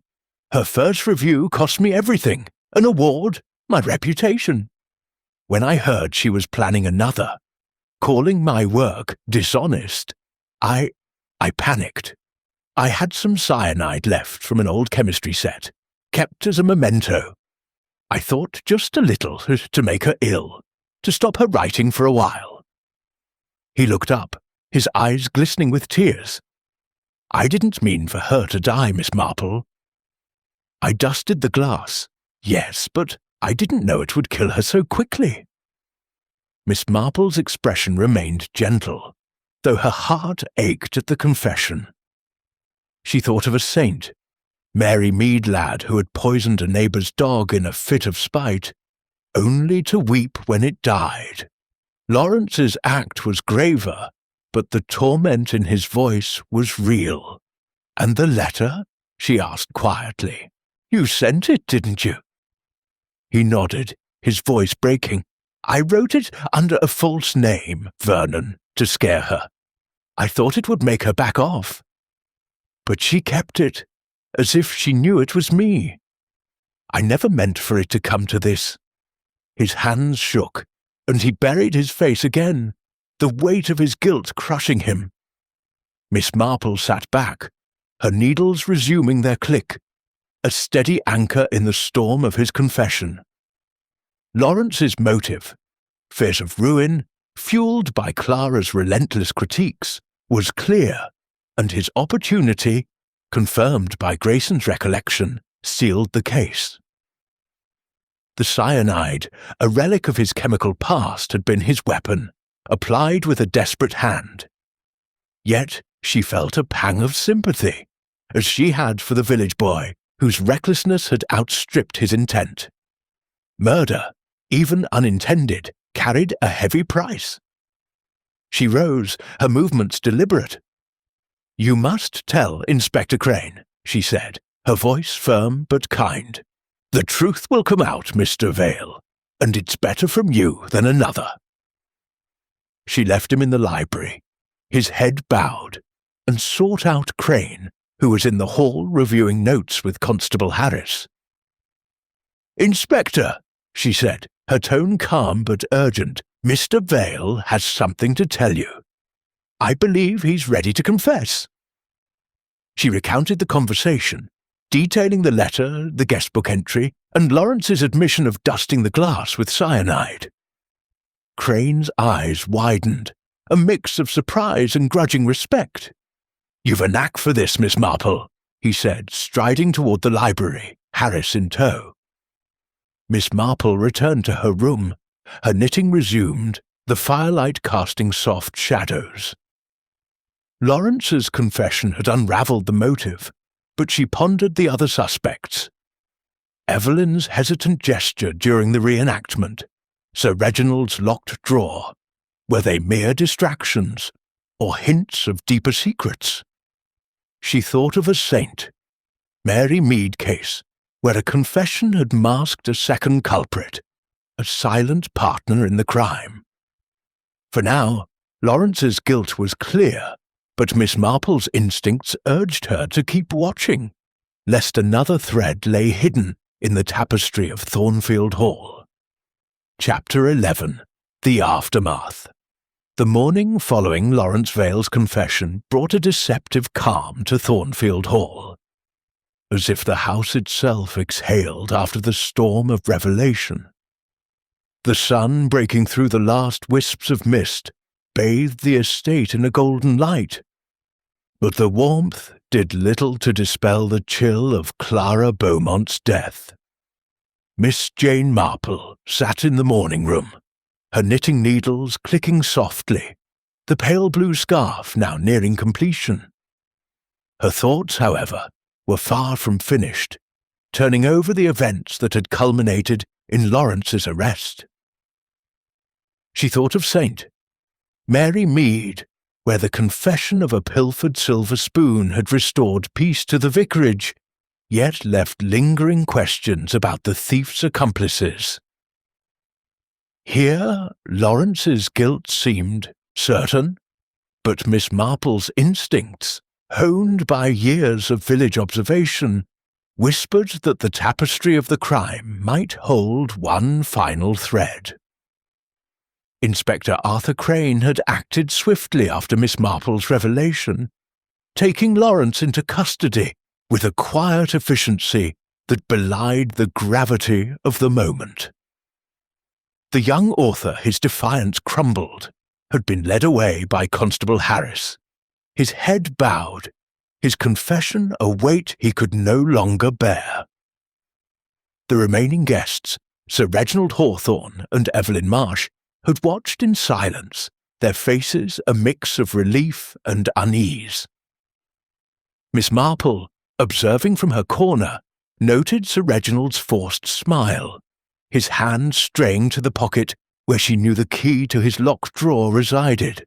"Her first review cost me everything, an award, my reputation. When I heard she was planning another, calling my work dishonest, I panicked. I had some cyanide left from an old chemistry set, kept as a memento. I thought just a little to make her ill, to stop her writing for a while." He looked up, his eyes glistening with tears. "I didn't mean for her to die, Miss Marple. I dusted the glass, yes, but I didn't know it would kill her so quickly." Miss Marple's expression remained gentle, though her heart ached at the confession. She thought of a saint, Mary Mead lad who had poisoned a neighbour's dog in a fit of spite, only to weep when it died. Lawrence's act was graver, but the torment in his voice was real. "And the letter?" she asked quietly. "You sent it, didn't you?" He nodded, his voice breaking. "I wrote it under a false name, Vernon, to scare her. I thought it would make her back off. But she kept it, as if she knew it was me. I never meant for it to come to this." His hands shook, and he buried his face again, the weight of his guilt crushing him. Miss Marple sat back, her needles resuming their click, a steady anchor in the storm of his confession. Lawrence's motive, fears of ruin, fueled by Clara's relentless critiques, was clear, and his opportunity, confirmed by Grayson's recollection, sealed the case. The cyanide, a relic of his chemical past, had been his weapon, applied with a desperate hand. Yet she felt a pang of sympathy, as she had for the village boy whose recklessness had outstripped his intent. Murder, even unintended, carried a heavy price. She rose, her movements deliberate. "You must tell Inspector Crane," she said, her voice firm but kind. "The truth will come out, Mr. Vale, and it's better from you than another." She left him in the library, his head bowed, and sought out Crane, who was in the hall reviewing notes with Constable Harris. "Inspector," she said, her tone calm but urgent, "Mr. Vale has something to tell you. I believe he's ready to confess." She recounted the conversation, detailing the letter, the guestbook entry, and Lawrence's admission of dusting the glass with cyanide. Crane's eyes widened, a mix of surprise and grudging respect. "You've a knack for this, Miss Marple," he said, striding toward the library, Harris in tow. Miss Marple returned to her room, her knitting resumed, the firelight casting soft shadows. Lawrence's confession had unravelled the motive, but she pondered the other suspects. Evelyn's hesitant gesture during the reenactment, Sir Reginald's locked drawer, were they mere distractions, or hints of deeper secrets? She thought of a saint, Mary Mead case, where a confession had masked a second culprit, a silent partner in the crime. For now, Lawrence's guilt was clear, but Miss Marple's instincts urged her to keep watching, lest another thread lay hidden in the tapestry of Thornfield Hall. Chapter 11. The Aftermath. The morning following Lawrence Vale's confession brought a deceptive calm to Thornfield Hall, as if the house itself exhaled after the storm of revelation. The sun, breaking through the last wisps of mist, bathed the estate in a golden light, but the warmth did little to dispel the chill of Clara Beaumont's death. Miss Jane Marple sat in the morning room, her knitting needles clicking softly, the pale blue scarf now nearing completion. Her thoughts, however, were far from finished, turning over the events that had culminated in Lawrence's arrest. She thought of Saint Mary Mead, where the confession of a pilfered silver spoon had restored peace to the vicarage, yet left lingering questions about the thief's accomplices. Here, Lawrence's guilt seemed certain, but Miss Marple's instincts, honed by years of village observation, whispered that the tapestry of the crime might hold one final thread. Inspector Arthur Crane had acted swiftly after Miss Marple's revelation, taking Lawrence into custody with a quiet efficiency that belied the gravity of the moment. The young author, his defiance crumbled, had been led away by Constable Harris, his head bowed, his confession a weight he could no longer bear. The remaining guests, Sir Reginald Hawthorne and Evelyn Marsh, had watched in silence, their faces a mix of relief and unease. Miss Marple, observing from her corner, noted Sir Reginald's forced smile, his hand straying to the pocket where she knew the key to his locked drawer resided.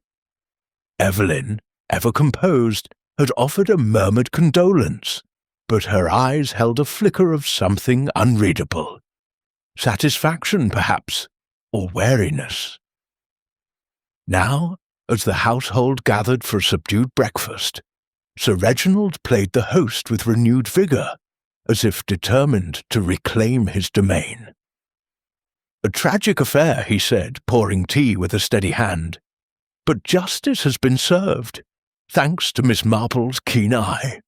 Evelyn, ever composed, had offered a murmured condolence, but her eyes held a flicker of something unreadable. Satisfaction, perhaps, or wariness. Now, as the household gathered for a subdued breakfast, Sir Reginald played the host with renewed vigour, as if determined to reclaim his domain. "A tragic affair," he said, pouring tea with a steady hand, "but justice has been served, thanks to Miss Marple's keen eye."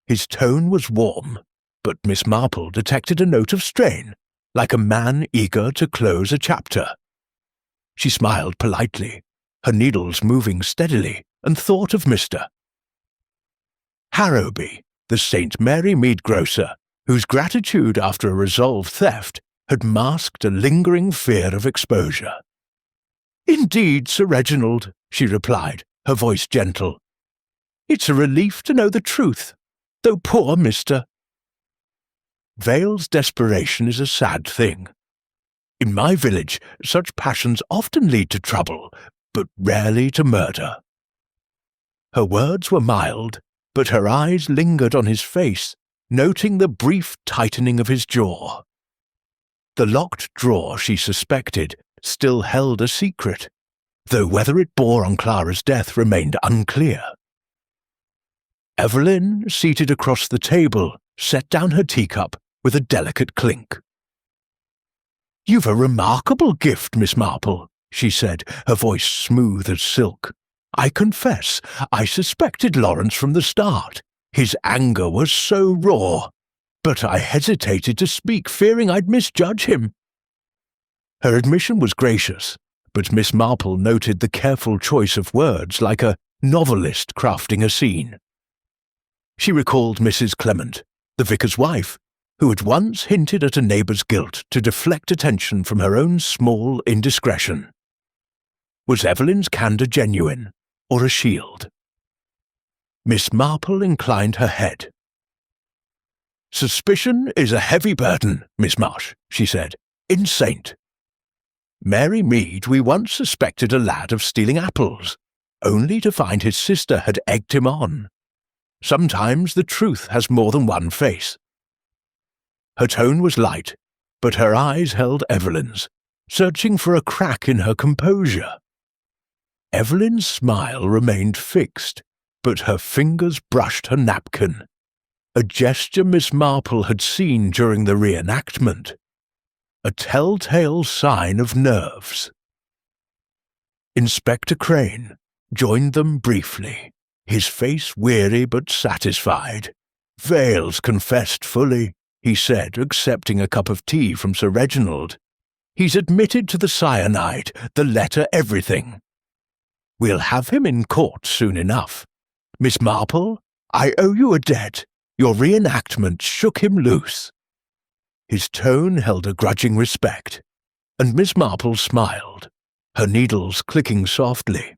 His tone was warm, but Miss Marple detected a note of strain, like a man eager to close a chapter. She smiled politely, her needles moving steadily, and thought of Mr. Harrowby, the St. Mary Mead grocer, whose gratitude after a resolved theft had masked a lingering fear of exposure. "Indeed, Sir Reginald," she replied, her voice gentle. "It's a relief to know the truth, though poor Mr. Vale's desperation is a sad thing. In my village, such passions often lead to trouble, but rarely to murder." Her words were mild, but her eyes lingered on his face, noting the brief tightening of his jaw. The locked drawer, she suspected, still held a secret, though whether it bore on Clara's death remained unclear. Evelyn, seated across the table, set down her teacup with a delicate clink. "You've a remarkable gift, Miss Marple," she said, her voice smooth as silk. "I confess, I suspected Lawrence from the start. His anger was so raw, but I hesitated to speak, fearing I'd misjudge him." Her admission was gracious, but Miss Marple noted the careful choice of words like a novelist crafting a scene. She recalled Mrs. Clement, the vicar's wife, who had once hinted at a neighbour's guilt to deflect attention from her own small indiscretion. Was Evelyn's candour genuine, or a shield? Miss Marple inclined her head. "Suspicion is a heavy burden, Miss Marsh," she said, "in Saint. Mary Mead, we once suspected a lad of stealing apples, only to find his sister had egged him on. Sometimes the truth has more than one face." Her tone was light, but her eyes held Evelyn's, searching for a crack in her composure. Evelyn's smile remained fixed, but her fingers brushed her napkin, a gesture Miss Marple had seen during the reenactment, a telltale sign of nerves. Inspector Crane joined them briefly, his face weary but satisfied. "Vale's confessed fully," he said, accepting a cup of tea from Sir Reginald. "He's admitted to the cyanide, the letter, everything. We'll have him in court soon enough. Miss Marple, I owe you a debt. Your reenactment shook him loose." His tone held a grudging respect, and Miss Marple smiled, her needles clicking softly.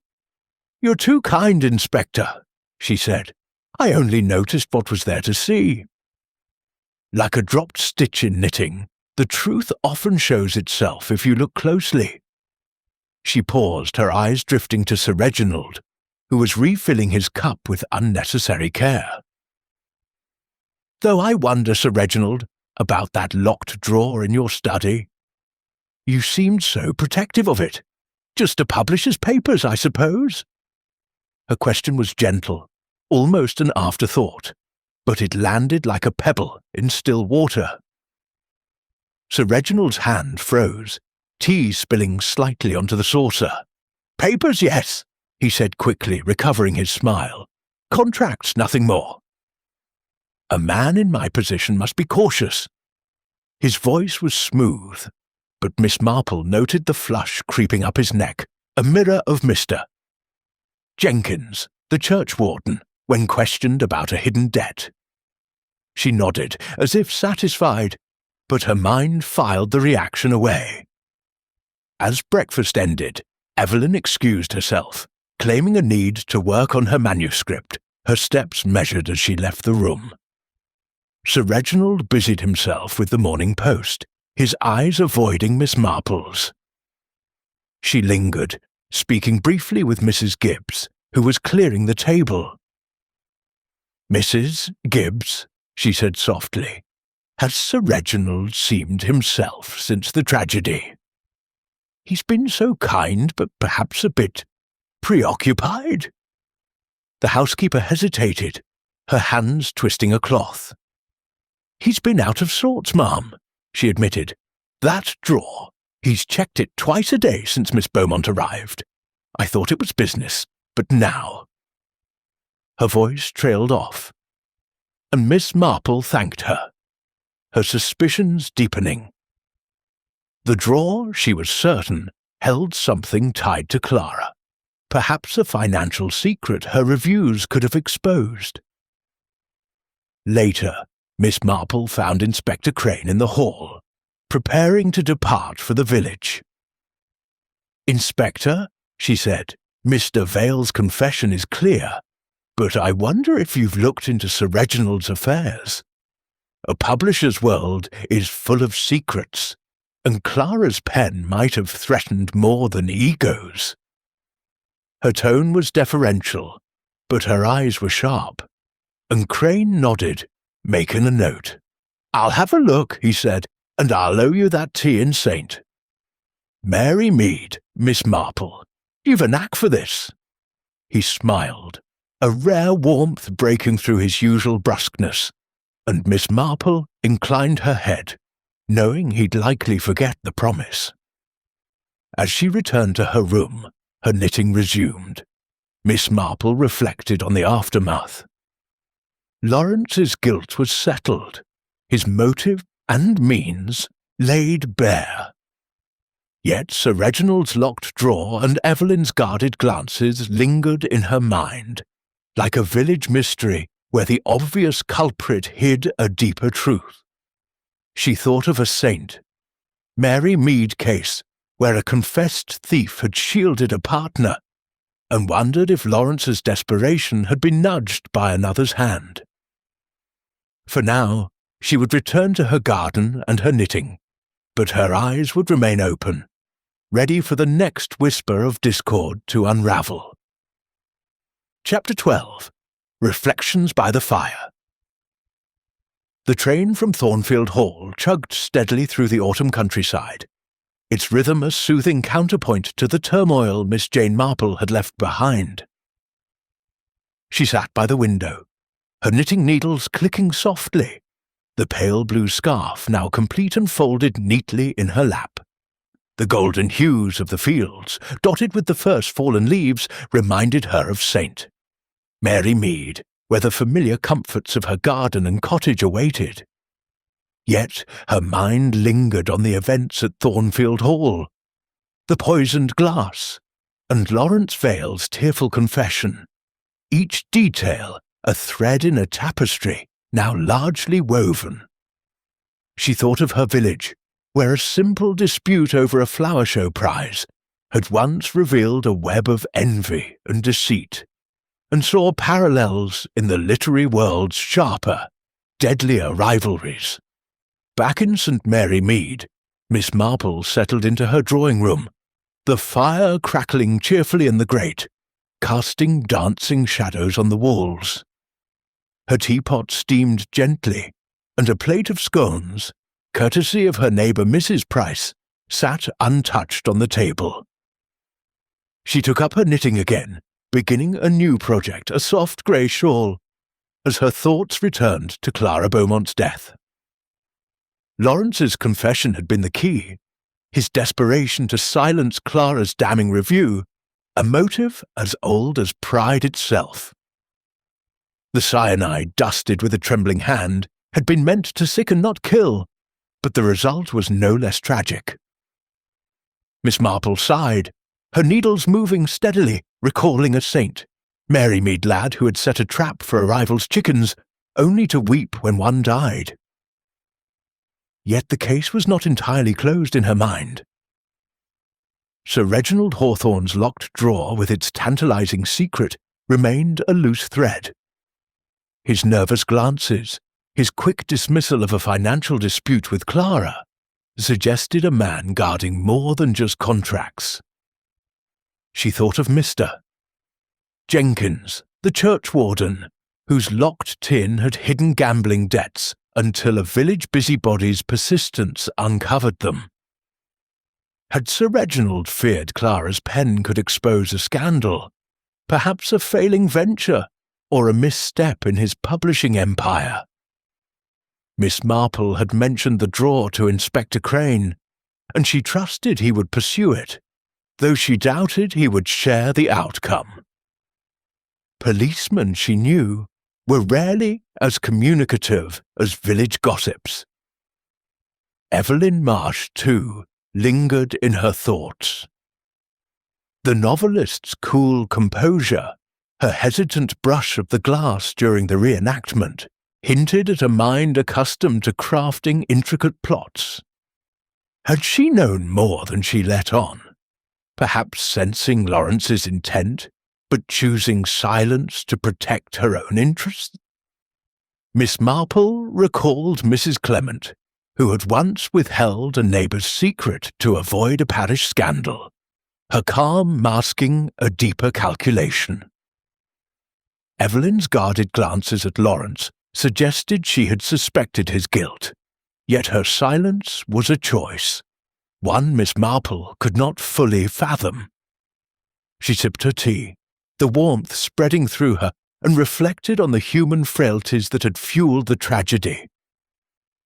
"You're too kind, Inspector," she said. "I only noticed what was there to see." Like a dropped stitch in knitting, the truth often shows itself if you look closely. She paused, her eyes drifting to Sir Reginald, who was refilling his cup with unnecessary care. "Though I wonder, Sir Reginald, about that locked drawer in your study. You seemed so protective of it. Just to publish his papers, I suppose?" Her question was gentle, almost an afterthought, but it landed like a pebble in still water. Sir Reginald's hand froze, tea spilling slightly onto the saucer. "Papers, yes," he said quickly, recovering his smile. "Contracts, nothing more. A man in my position must be cautious." His voice was smooth, but Miss Marple noted the flush creeping up his neck, a mirror of Mr. Jenkins, the churchwarden, when questioned about a hidden debt. She nodded, as if satisfied, but her mind filed the reaction away. As breakfast ended, Evelyn excused herself, claiming a need to work on her manuscript, her steps measured as she left the room. Sir Reginald busied himself with the Morning Post, his eyes avoiding Miss Marple's. She lingered, speaking briefly with Mrs. Gibbs, who was clearing the table. "Mrs. Gibbs," she said softly, "has Sir Reginald seemed himself since the tragedy? He's been so kind, but perhaps a bit preoccupied?" The housekeeper hesitated, her hands twisting a cloth. "He's been out of sorts, ma'am," she admitted. "That drawer, he's checked it twice a day since Miss Beaumont arrived. I thought it was business, but now—" Her voice trailed off, and Miss Marple thanked her, her suspicions deepening. The drawer, she was certain, held something tied to Clara, perhaps a financial secret her reviews could have exposed. Later, Miss Marple found Inspector Crane in the hall, preparing to depart for the village. "Inspector," she said, "Mr. Vale's confession is clear, but I wonder if you've looked into Sir Reginald's affairs. A publisher's world is full of secrets, and Clara's pen might have threatened more than egos." Her tone was deferential, but her eyes were sharp, and Crane nodded, making a note. "I'll have a look," he said, "and I'll owe you that tea in Saint. Mary Mead, Miss Marple, you've a knack for this." He smiled, a rare warmth breaking through his usual brusqueness, and Miss Marple inclined her head, knowing he'd likely forget the promise. As she returned to her room, her knitting resumed. Miss Marple reflected on the aftermath. Lawrence's guilt was settled, his motive and means laid bare. Yet Sir Reginald's locked drawer and Evelyn's guarded glances lingered in her mind, like a village mystery where the obvious culprit hid a deeper truth. She thought of a saint, Mary Mead case, where a confessed thief had shielded a partner, and wondered if Lawrence's desperation had been nudged by another's hand. For now, she would return to her garden and her knitting, but her eyes would remain open, ready for the next whisper of discord to unravel. Chapter 12. Reflections by the Fire. The train from Thornfield Hall chugged steadily through the autumn countryside, its rhythm a soothing counterpoint to the turmoil Miss Jane Marple had left behind. She sat by the window, her knitting needles clicking softly, the pale blue scarf now complete and folded neatly in her lap. The golden hues of the fields, dotted with the first fallen leaves, reminded her of Saint Mary Mead, where the familiar comforts of her garden and cottage awaited. Yet her mind lingered on the events at Thornfield Hall, the poisoned glass, and Lawrence Vale's tearful confession, each detail a thread in a tapestry now largely woven. She thought of her village, where a simple dispute over a flower show prize had once revealed a web of envy and deceit, and saw parallels in the literary world's sharper, deadlier rivalries. Back in St. Mary Mead, Miss Marple settled into her drawing room, the fire crackling cheerfully in the grate, casting dancing shadows on the walls. Her teapot steamed gently, and a plate of scones, courtesy of her neighbour Mrs. Price, sat untouched on the table. She took up her knitting again, beginning a new project, a soft grey shawl, as her thoughts returned to Clara Beaumont's death. Lawrence's confession had been the key, his desperation to silence Clara's damning review, a motive as old as pride itself. The cyanide, dusted with a trembling hand, had been meant to sicken, not kill, but the result was no less tragic. Miss Marple sighed, her needles moving steadily, recalling a saint, Mary Mead lad who had set a trap for a rival's chickens, only to weep when one died. Yet the case was not entirely closed in her mind. Sir Reginald Hawthorne's locked drawer with its tantalizing secret remained a loose thread. His nervous glances, his quick dismissal of a financial dispute with Clara, suggested a man guarding more than just contracts. She thought of Mr. Jenkins, the churchwarden, whose locked tin had hidden gambling debts until a village busybody's persistence uncovered them. Had Sir Reginald feared Clara's pen could expose a scandal, perhaps a failing venture, or a misstep in his publishing empire? Miss Marple had mentioned the drawer to Inspector Crane, and she trusted he would pursue it, though she doubted he would share the outcome. Policemen, she knew, were rarely as communicative as village gossips. Evelyn Marsh, too, lingered in her thoughts. The novelist's cool composure, her hesitant brush of the glass during the reenactment, hinted at a mind accustomed to crafting intricate plots. Had she known more than she let on? perhaps sensing Lawrence's intent, but choosing silence to protect her own interests? Miss Marple recalled Mrs. Clement, who had once withheld a neighbour's secret to avoid a parish scandal, her calm masking a deeper calculation. Evelyn's guarded glances at Lawrence suggested she had suspected his guilt, yet her silence was a choice, one Miss Marple could not fully fathom. She sipped her tea, the warmth spreading through her, and reflected on the human frailties that had fueled the tragedy.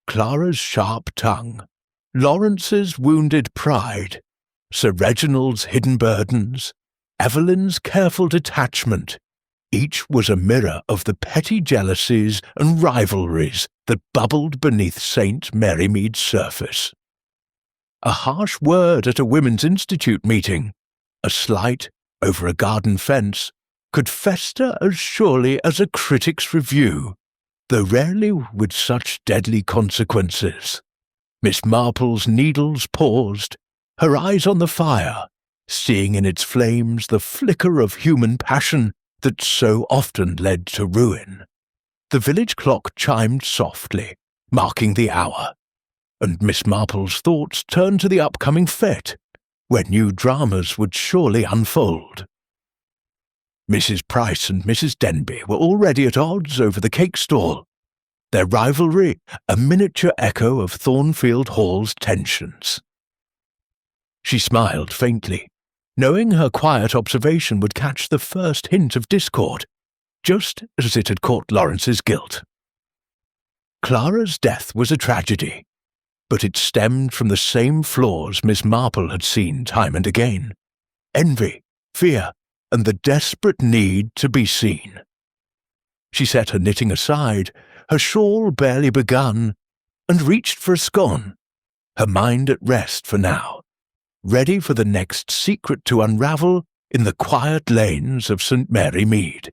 Clara's sharp tongue, Lawrence's wounded pride, Sir Reginald's hidden burdens, Evelyn's careful detachment, each was a mirror of the petty jealousies and rivalries that bubbled beneath St. Marymead's surface. A harsh word at a Women's Institute meeting, a slight over a garden fence, could fester as surely as a critic's review, though rarely with such deadly consequences. Miss Marple's needles paused, her eyes on the fire, seeing in its flames the flicker of human passion that so often led to ruin. The village clock chimed softly, marking the hour, and Miss Marple's thoughts turned to the upcoming fete, where new dramas would surely unfold. Mrs. Price and Mrs. Denby were already at odds over the cake stall, their rivalry a miniature echo of Thornfield Hall's tensions. She smiled faintly, knowing her quiet observation would catch the first hint of discord, just as it had caught Lawrence's guilt. Clara's death was a tragedy, but it stemmed from the same flaws Miss Marple had seen time and again: envy, fear, and the desperate need to be seen. She set her knitting aside, her shawl barely begun, and reached for a scone, her mind at rest for now, ready for the next secret to unravel in the quiet lanes of St. Mary Mead.